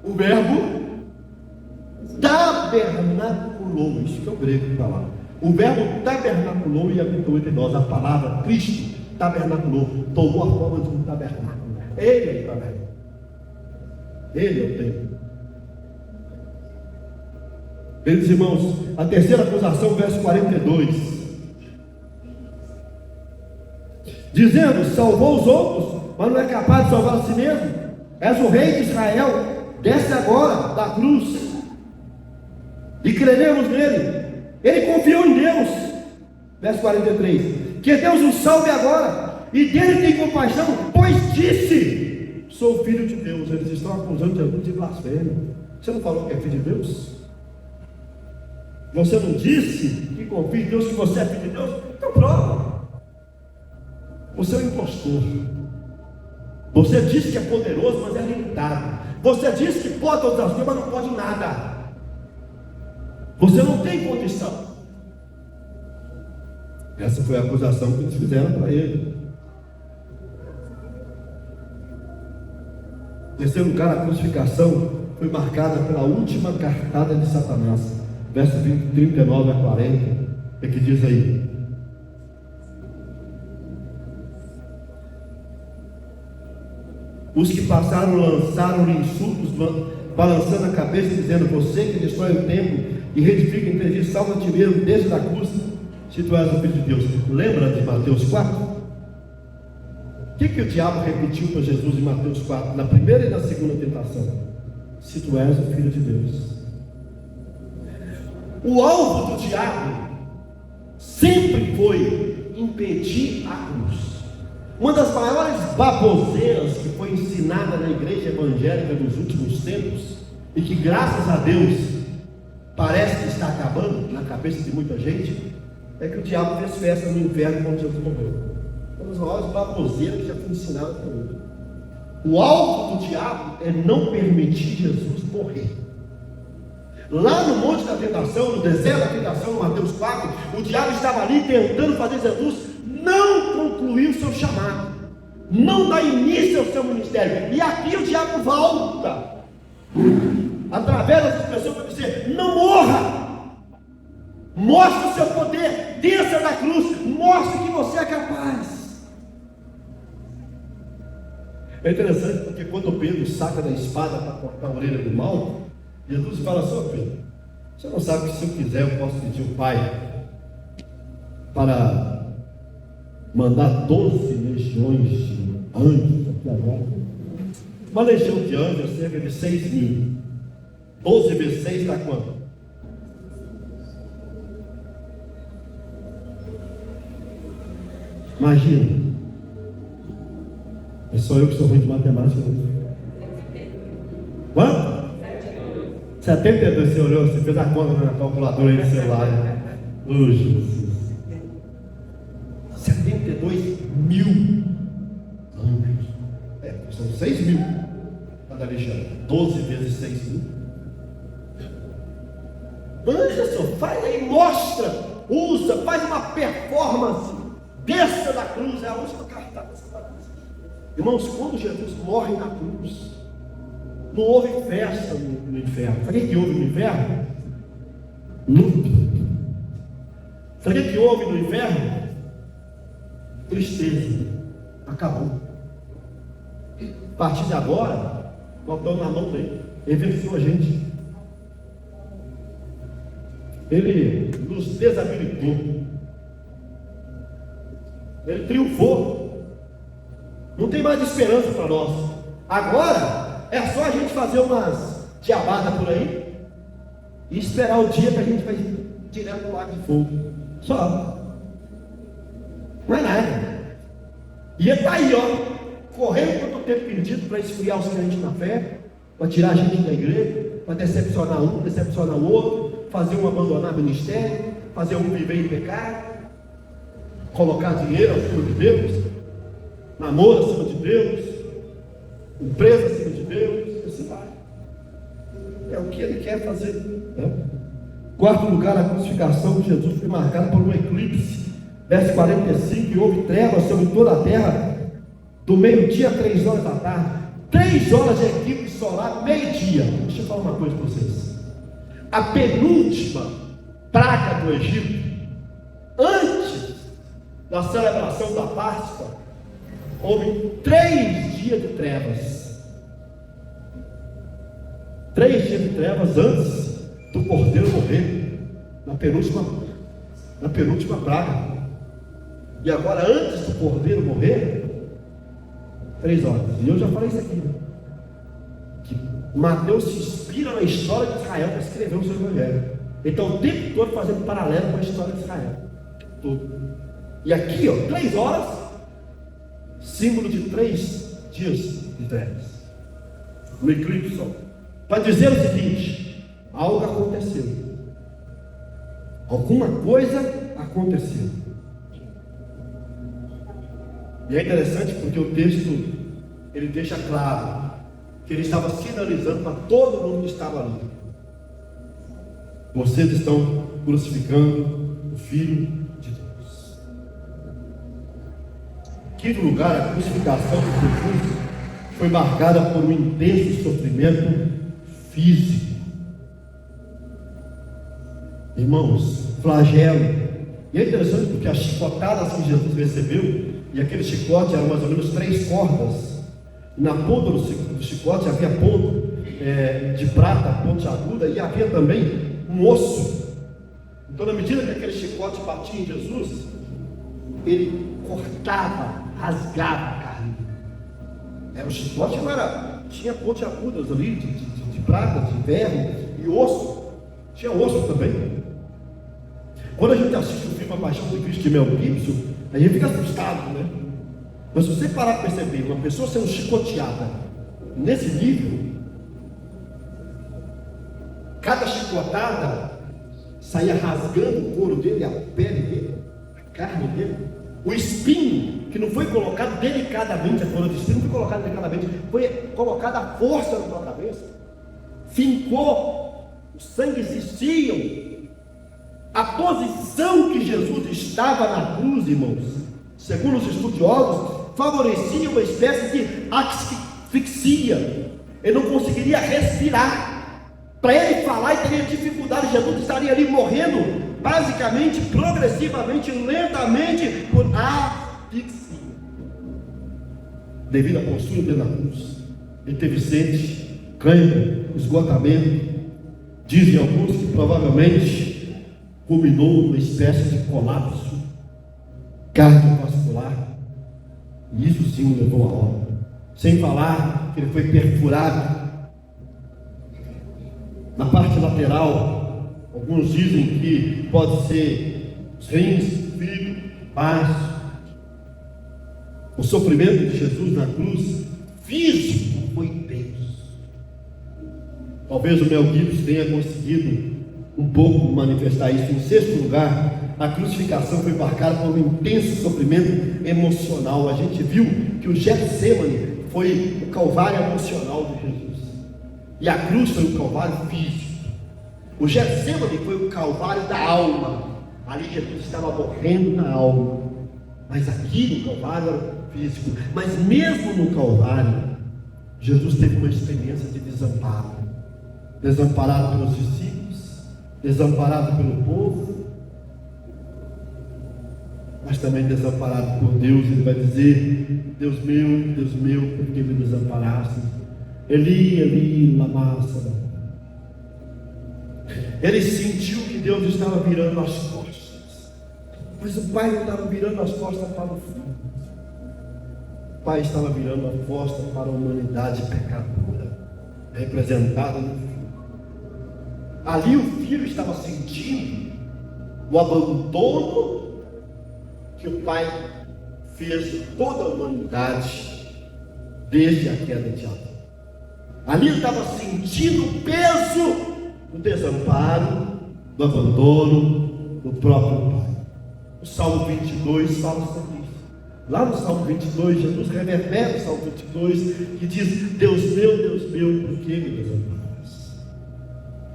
o verbo tabernaculou. Isso que é o grego que está lá. O verbo tabernaculou e habitou entre nós. A palavra Cristo tabernaculou, tomou a forma de um tabernáculo. Ele é o tabernáculo. Ele é o templo. Queridos irmãos, a terceira acusação, verso 42, dizendo: salvou os outros, mas não é capaz de salvar a si mesmo. És o rei de Israel, desce agora da cruz e creremos nele. Ele confiou em Deus. Verso 43, que Deus o salve agora e dele tem compaixão, pois disse: sou filho de Deus. Eles estão acusando Jesus de blasfêmia. Você não falou que é filho de Deus? Você não disse que confia em Deus, que você é filho de Deus? Então prova. Você é um impostor. Você diz que é poderoso, mas é limitado. Você diz que pode outras coisas, mas não pode nada. Você não tem condição. Essa foi a acusação que eles fizeram para ele. Em terceiro lugar, a crucificação foi marcada pela última cartada de Satanás. Verso 39 a 40. É que diz aí: os que passaram lançaram-lhe insultos, balançando a cabeça, dizendo: você que destrói o templo e reedifica em 3 dias, salva-te mesmo desde da cruz, se tu és o Filho de Deus. Lembra de Mateus 4? O que o diabo repetiu para Jesus em Mateus 4, na primeira e na segunda tentação? Se tu és o Filho de Deus. O alvo do diabo sempre foi impedir a cruz. Uma das maiores baboseiras que foi ensinada na igreja evangélica nos últimos tempos, e que graças a Deus parece que está acabando na cabeça de muita gente, é que o diabo fez festa no inferno quando Jesus morreu. Uma das maiores baboseiras que já foi ensinada até hoje. O alvo do diabo é não permitir Jesus morrer. Lá no Monte da Tentação, no deserto da tentação, no Mateus 4, o diabo estava ali tentando fazer Jesus não concluir o seu chamado, não dar início ao seu ministério. E aqui o diabo volta, através dessas pessoas, para dizer: não morra, mostre o seu poder, desça da cruz, mostre que você é capaz. É interessante porque quando Pedro saca da espada para cortar a orelha do mal, Jesus fala: só Pedro, você não sabe que se eu quiser eu posso pedir o Pai para mandar 12 legiões de anjos aqui agora? Uma legião de anjos é cerca de 6 mil. 12 vezes 6 dá quanto? Imagina. É só eu que sou ruim de matemática. Quanto? 72. Você olhou, você fez a conta na calculadora aí do celular. Jesus. 72 mil anjos. São 6 mil cada legião. 12 vezes 6 mil. Anderson, faz aí, mostra, usa, faz uma performance. Desça da cruz, é a última cartada da Satanás. Irmãos, quando Jesus morre na cruz, não houve festa no inferno. Sabe o que houve no inferno? Luto. Sabe o que houve no inferno? Tristeza. Acabou. A partir de agora, nós estamos na mão dele. Ele venceu a gente. Ele nos desabilitou. Ele triunfou. Não tem mais esperança para nós. Agora é só a gente fazer umas diabadas por aí e esperar o dia que a gente vai direto no lago de fogo. Só. Não é nada. E ele está aí, ó, correndo contra o tempo perdido para esfriar os crentes na fé, para tirar a gente da igreja, para decepcionar um, decepcionar o outro, fazer um abandonar o ministério, fazer um viver em pecado, colocar dinheiro acima de Deus, namoro acima de Deus, empresa acima de Deus, assim vai. É o que ele quer fazer, né? Quarto lugar, a crucificação de Jesus foi marcada por um eclipse. Verso 45: e houve trevas sobre toda a terra, do meio-dia a 3 horas da tarde. 3 horas de eclipse solar, meio-dia. Deixa eu falar uma coisa para vocês. A penúltima praga do Egito, antes da celebração da Páscoa, houve 3 dias de trevas. 3 dias de trevas antes do cordeiro morrer, na penúltima praga. E agora, antes do cordeiro morrer, 3 horas. E eu já falei isso aqui, né? Que Mateus se inspira na história de Israel para escrever o seu evangelho. Então, o tempo todo fazendo paralelo com a história de Israel. Tudo. E aqui, ó, 3 horas, símbolo de 3 dias de trevas. No eclipse, para dizer o seguinte: algo aconteceu. Alguma coisa aconteceu. E é interessante porque o texto, ele deixa claro que ele estava sinalizando para todo mundo que estava ali: vocês estão crucificando o Filho de Deus. Em quinto lugar, a crucificação de Jesus foi marcada por um intenso sofrimento físico. Irmãos, flagelo. E é interessante porque as chicotadas que Jesus recebeu, e aquele chicote eram mais ou menos 3 cordas. Na ponta do chicote havia ponto de prata, ponte aguda, e havia também um osso. Então, na medida que aquele chicote batia em Jesus, ele cortava, rasgava a carne. Era um chicote, não era, tinha ponte agudas ali, de prata, de ferro e osso. Tinha osso também. Quando a gente assiste o filme A Paixão de Cristo de Mel Gibson, a gente fica assustado, né? Mas se você parar para perceber, uma pessoa sendo chicoteada nesse nível, cada chicotada saía rasgando o couro dele, a pele dele, a carne dele. O espinho, que não foi colocado delicadamente, a coroa de espinho não foi colocada delicadamente, foi colocada a força na sua cabeça, fincou, o sangue existia. A posição que Jesus estava na cruz, irmãos, segundo os estudiosos, favorecia uma espécie de asfixia. Ele não conseguiria respirar. Para ele falar, ele teria dificuldade. Jesus estaria ali morrendo, basicamente, progressivamente, lentamente, por asfixia. Devido à postura dele na cruz, ele teve sede, cãibra, esgotamento. Dizem alguns que provavelmente culminou numa espécie de colapso cardiovascular, e isso sim o levou à óbito. Sem falar que ele foi perfurado na parte lateral. Alguns dizem que pode ser os rins, fígado, baço. O sofrimento de Jesus na cruz físico foi intenso. Talvez o Mel Gibson tenha conseguido um pouco manifestar isso. Em sexto lugar, a crucificação foi marcada por um intenso sofrimento emocional. A gente viu que o Getsemane foi o calvário emocional de Jesus, e a cruz foi o calvário físico. O Getsemane foi o calvário da alma. Ali Jesus estava morrendo na alma, mas aqui no calvário era físico. Mas mesmo no calvário, Jesus teve uma experiência de desamparo, desamparado pelos discípulos, desamparado pelo povo, mas também desamparado por Deus. Ele vai dizer: Deus meu, por que me desamparaste? Eli, Eli, lama sabachthani. Ele sentiu que Deus estava virando as costas, mas o Pai não estava virando as costas para o Filho. O Pai estava virando as costas para a humanidade pecadora, representada no Filho. Ali o Filho estava sentindo o abandono que o Pai fez de toda a humanidade desde a queda de Adão. Ali ele estava sentindo o peso do desamparo, do abandono do próprio Pai. O Salmo 22 fala sobre isso. Lá no Salmo 22, Jesus reverbera o Salmo 22, que diz: Deus meu, por que me desamparas?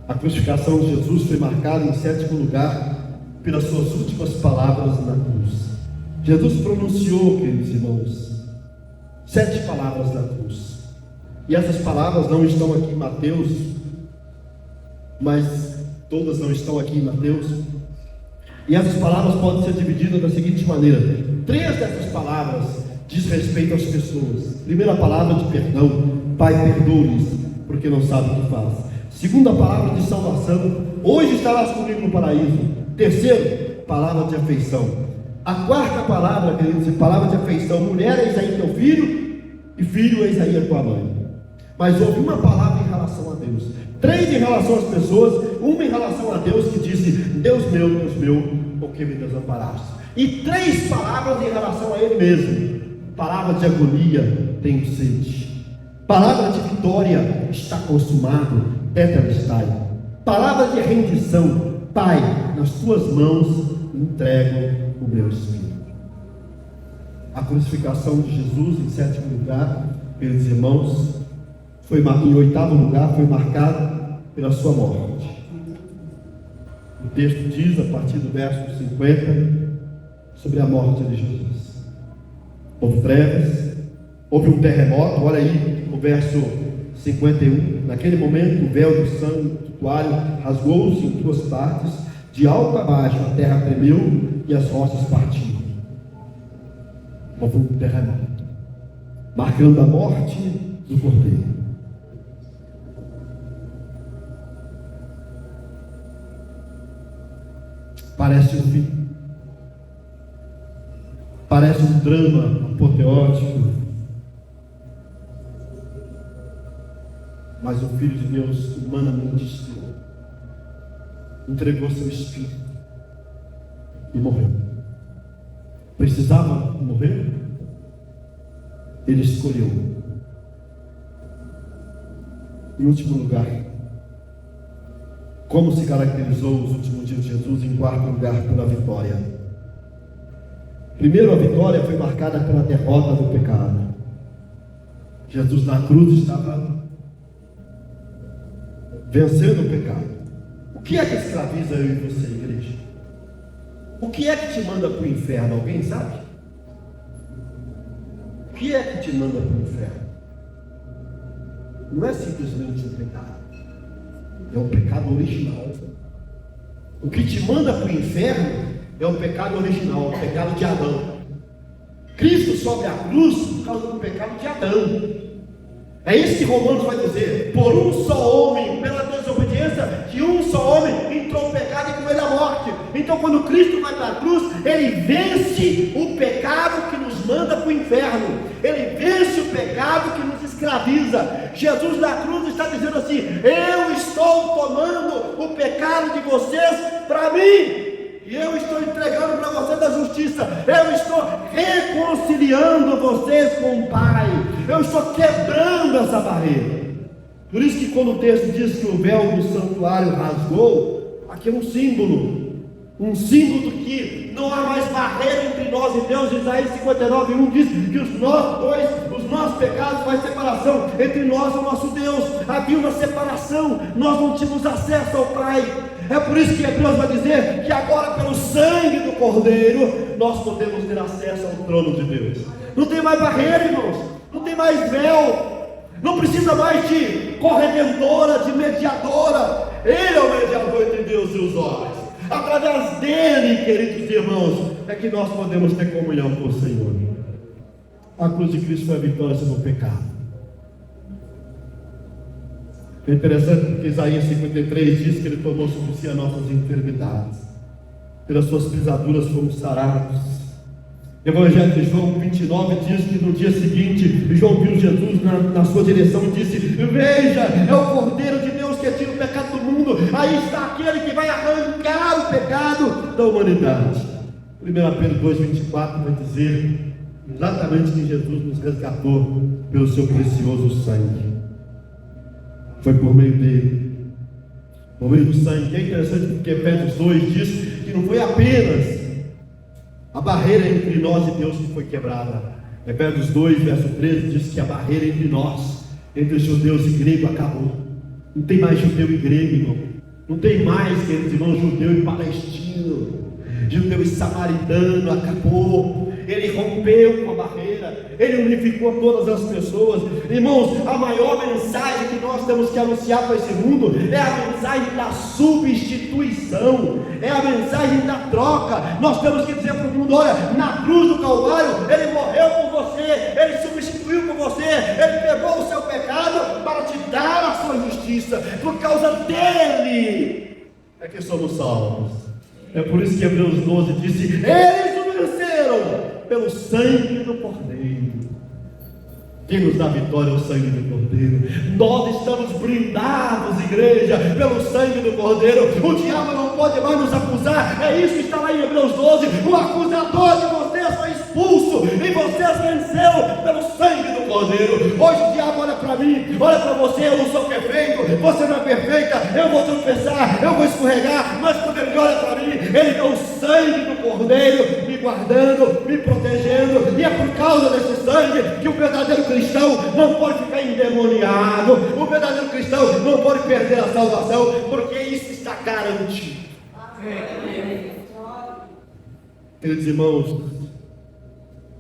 A crucificação de Jesus foi marcada, em sétimo lugar, pelas suas últimas palavras na cruz. Jesus pronunciou, queridos irmãos, 7 palavras na cruz. E essas palavras não estão aqui em Mateus, mas todas não estão aqui em Mateus. E essas palavras podem ser divididas da seguinte maneira: 3 dessas palavras diz respeito às pessoas. Primeira palavra de perdão: Pai, perdoa-lhes, porque não sabem o que faz. Segunda palavra de salvação: hoje estarás comigo no paraíso. Terceiro, palavra de afeição. A quarta palavra, queridos, palavra de afeição: mulher, eis aí teu filho, e filho, eis aí a tua mãe. Mas houve uma palavra em relação a Deus, 3 em relação às pessoas, uma em relação a Deus, que disse: Deus meu, por que me desamparaste? E 3 palavras em relação a Ele mesmo. Palavra de agonia: tenho sede. Palavra de vitória: está consumado, tetelestai. Palavra de rendição: Pai, nas tuas mãos entrego o meu espírito. A crucificação de Jesus, em sétimo lugar, meus irmãos, em oitavo lugar, foi marcada pela sua morte. O texto diz, a partir do verso 50, sobre a morte de Jesus. Houve trevas, houve um terremoto. Olha aí o verso 51. Naquele momento, o véu do santuário rasgou-se em duas partes, de alto a baixo, a terra tremeu e as rochas partiram. Houve um terremoto, marcando a morte do Cordeiro. Parece um fim, parece um drama apoteótico, mas o Filho de Deus humanamente entregou seu espírito e morreu. Precisava morrer? Ele escolheu. Em último lugar, como se caracterizou os últimos dias de Jesus? Em quarto lugar, pela vitória. Primeiro, a vitória foi marcada pela derrota do pecado. Jesus na cruz estava vencendo o pecado. O que é que escraviza eu e você, igreja? O que é que te manda para o inferno? Alguém sabe? O que é que te manda para o inferno? Não é simplesmente um pecado, é um pecado original. O que te manda para o inferno é um pecado original, o pecado de Adão. Cristo sobe à cruz por causa do pecado de Adão. É isso que Romanos vai dizer: por um só homem, pela desobediência de um só homem, entrou o pecado e com ele a morte. Então, quando Cristo vai para a cruz, ele vence o pecado que nos manda para o inferno, ele vence o pecado que nos escraviza. Jesus na cruz está dizendo assim: eu estou tomando o pecado de vocês para mim, e eu estou entregando para vocês a justiça. Eu estou reconciliando vocês com o Pai. Eu estou quebrando essa barreira. Por isso que quando o texto diz que o véu do santuário rasgou, aqui é um símbolo do que não há mais barreira entre nós e Deus. Isaías 59:1 diz que os nossos pecados fazem separação entre nós e o nosso Deus. Havia uma separação, nós não tínhamos acesso ao Pai. É por isso que Hebreus vai dizer que agora, pelo sangue do Cordeiro, nós podemos ter acesso ao trono de Deus. Não tem mais barreira, irmãos, não tem mais véu, não precisa mais de corredentora, de mediadora. Ele é o mediador entre Deus e os homens. Através dele, queridos irmãos, é que nós podemos ter comunhão com o Senhor. A cruz de Cristo foi a vitória sobre o pecado. É interessante porque Isaías 53 diz que ele tomou sobre si as nossas enfermidades, pelas suas pisaduras fomos sarados. Evangelho de João 29 diz que no dia seguinte João viu Jesus na sua direção e disse: veja, é o Cordeiro de Deus que tira o pecado do mundo. Aí está aquele que vai arrancar o pecado da humanidade. 1 Pedro 2,24 vai dizer exatamente que Jesus nos resgatou pelo seu precioso sangue. Foi por meio dele, por meio do sangue. É interessante porque Efésios 2 diz que não foi apenas a barreira entre nós e Deus que foi quebrada. Efésios 2, verso 13 diz que a barreira entre nós, entre judeus e grego, acabou. Não tem mais judeu e grego, irmão. Não tem mais, queridos irmãos, judeu e palestino, judeu e samaritano. Acabou. Ele rompeu com a barreira, ele unificou todas as pessoas. Irmãos, a maior mensagem que nós temos que anunciar para esse mundo é a mensagem da substituição, é a mensagem da troca. Nós temos que dizer para o mundo: olha, na cruz do Calvário, ele morreu por você, ele substituiu por você, ele pegou o seu pecado para te dar a sua justiça. Por causa dele é que somos salvos. É por isso que Hebreus 12 disse: eles o venceram pelo sangue do Cordeiro. Quem nos dá vitória é o sangue do Cordeiro. Nós estamos blindados, igreja, pelo sangue do Cordeiro. O diabo não pode mais nos acusar. É isso que está lá em Hebreus 12. O acusador de vocês foi expulso, e você venceu pelo sangue do Cordeiro. Hoje o diabo olha para mim, olha para você, eu não sou perfeito, você não é perfeita, eu vou tropeçar, eu vou escorregar, mas quando ele olha para mim, ele dá o sangue do Cordeiro, me guardando, me protegendo, e é por causa desse sangue que o verdadeiro cristão não pode ficar endemoniado, o verdadeiro cristão não pode perder a salvação, porque isso está garantido. Queridos irmãos,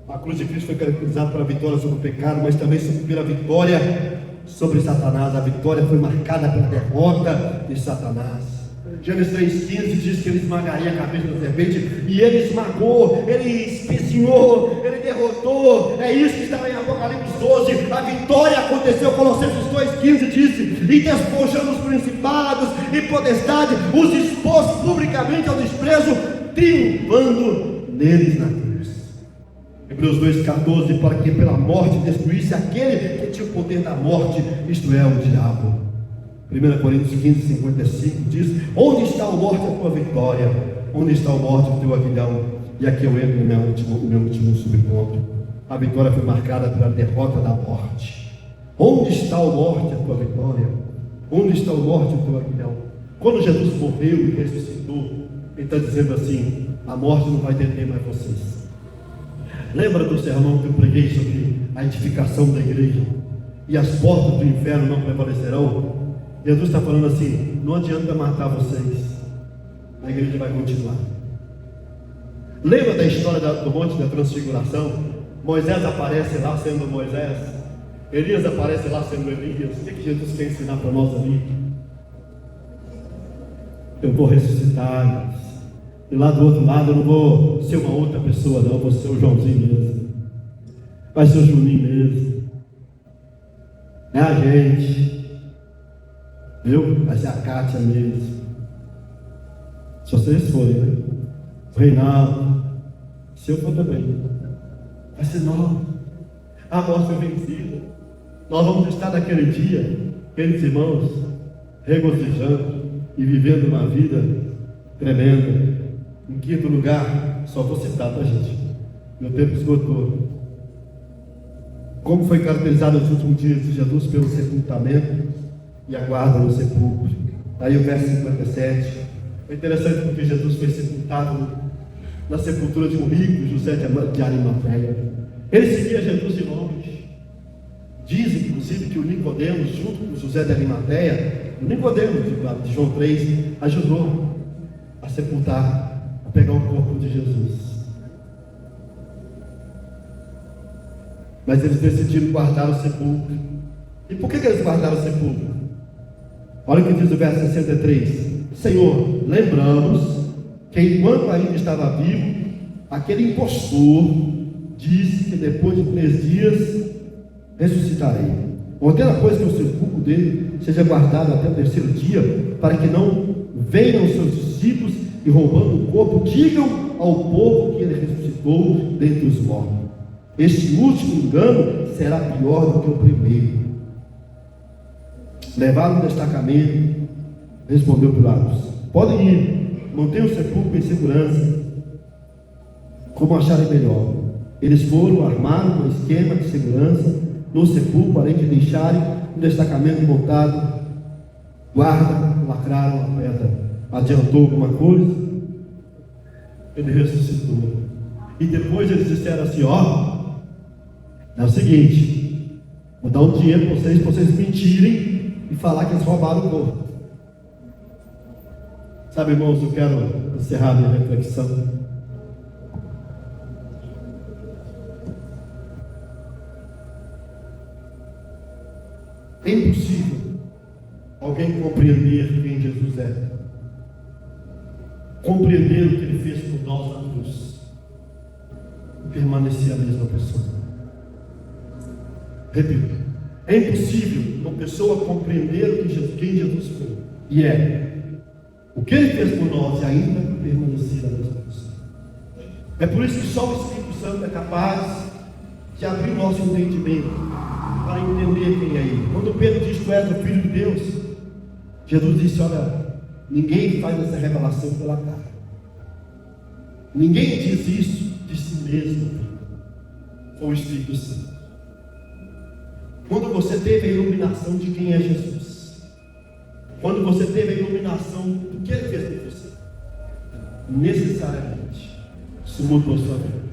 a cruz de Cristo foi caracterizada pela vitória sobre o pecado, mas também pela vitória sobre Satanás. A vitória foi marcada pela derrota de Satanás. Gênesis 3,15 diz que ele esmagaria a cabeça da serpente, e ele esmagou, ele espezinhou, ele derrotou. É isso que está em Apocalipse 12. A vitória aconteceu. Colossenses 2,15 disse: e despojando os principados e potestades, os expôs publicamente ao desprezo, triunfando neles na cruz. Hebreus 2,14: para que pela morte destruísse aquele que tinha o poder da morte, isto é, o diabo. 1 Coríntios 15:55 diz: onde está, o morte, a tua vitória? Onde está, o morte, o teu aguilhão? E aqui eu entro no meu último subponto. A vitória foi marcada pela derrota da morte. Onde está, o morte, a tua vitória? Onde está, o morte, o teu aguilhão? Quando Jesus morreu e ressuscitou, ele está dizendo assim: a morte não vai deter mais vocês. Lembra do sermão que eu preguei sobre a edificação da igreja? E as portas do inferno não prevalecerão? Jesus está falando assim: não adianta matar vocês, a igreja vai continuar. Lembra da história do Monte da Transfiguração? Moisés aparece lá sendo Moisés, Elias aparece lá sendo Elias. O que Jesus quer ensinar para nós ali? Eu vou ressuscitar, e lá do outro lado eu não vou ser uma outra pessoa, não, eu vou ser o Joãozinho mesmo, vai ser o Juninho mesmo, é a gente, viu? Vai ser a Kátia mesmo, se vocês forem, né? O Reinaldo, se eu for também, vai ser nós. A morte foi vencida. Nós vamos estar naquele dia, queridos irmãos, regozijando e vivendo uma vida tremenda. Em quinto lugar, só vou citar, tá, gente? Meu tempo esgotou. Como foi caracterizado nos últimos dias de Jesus pelo sepultamento e a guarda no sepulcro? Aí o verso 57. É interessante porque Jesus foi sepultado na sepultura de um rico, José de Arimateia. Ele seguia Jesus de longe. Diz inclusive que o Nicodemos, junto com José de Arimateia, o Nicodemos de João 3, ajudou a sepultar, a pegar o corpo de Jesus. Mas eles decidiram guardar o sepulcro. E por que eles guardaram o sepulcro? Olha o que diz o verso 63. Senhor, lembramos que enquanto ainda estava vivo, aquele impostor disse que depois de 3 dias ressuscitarei. Ordena, pois, que o sepulcro dele seja guardado até o 3º dia, para que não venham os seus discípulos e, roubando o corpo, digam ao povo que ele ressuscitou dentre os mortos. Este último engano será pior do que o primeiro. Levaram no destacamento. Respondeu Pilatos: podem ir, mantenham o sepulcro em segurança, como acharem melhor. Eles foram, armaram um esquema de segurança no sepulcro, além de deixarem um destacamento montado, guarda, lacraram a pedra. Adiantou alguma coisa? Ele ressuscitou. E depois eles disseram assim: ó, é o seguinte, vou dar um dinheiro para vocês mentirem e falar que eles roubaram o corpo. Sabe, irmãos, eu quero encerrar minha reflexão. É impossível alguém compreender quem Jesus é, compreender o que ele fez por nós na cruz e permanecer a mesma pessoa. Repito, é impossível uma pessoa compreender quem Jesus foi e o que ele fez por nós e ainda permanecer a mesma pessoa. É por isso que só o Espírito Santo é capaz de abrir o nosso entendimento para entender quem é ele. Quando Pedro diz: tu és o Filho de Deus, Jesus disse: olha, ninguém faz essa revelação pela cara. Ninguém diz isso de si mesmo. Foi o Espírito Santo. Quando você teve a iluminação de quem é Jesus, quando você teve a iluminação do que Ele fez por você, necessariamente isso mudou sua vida.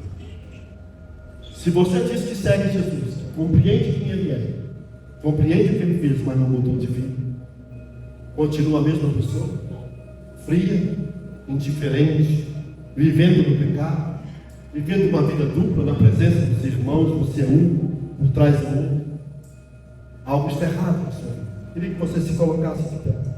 Se você diz que segue Jesus, que compreende quem Ele é, compreende o que Ele fez, mas não mudou de vida, continua a mesma pessoa, fria, indiferente, vivendo no pecado, vivendo uma vida dupla na presença dos irmãos, você é um, por trás do outro, algo está errado, Senhor. Queria que você se colocasse de pé.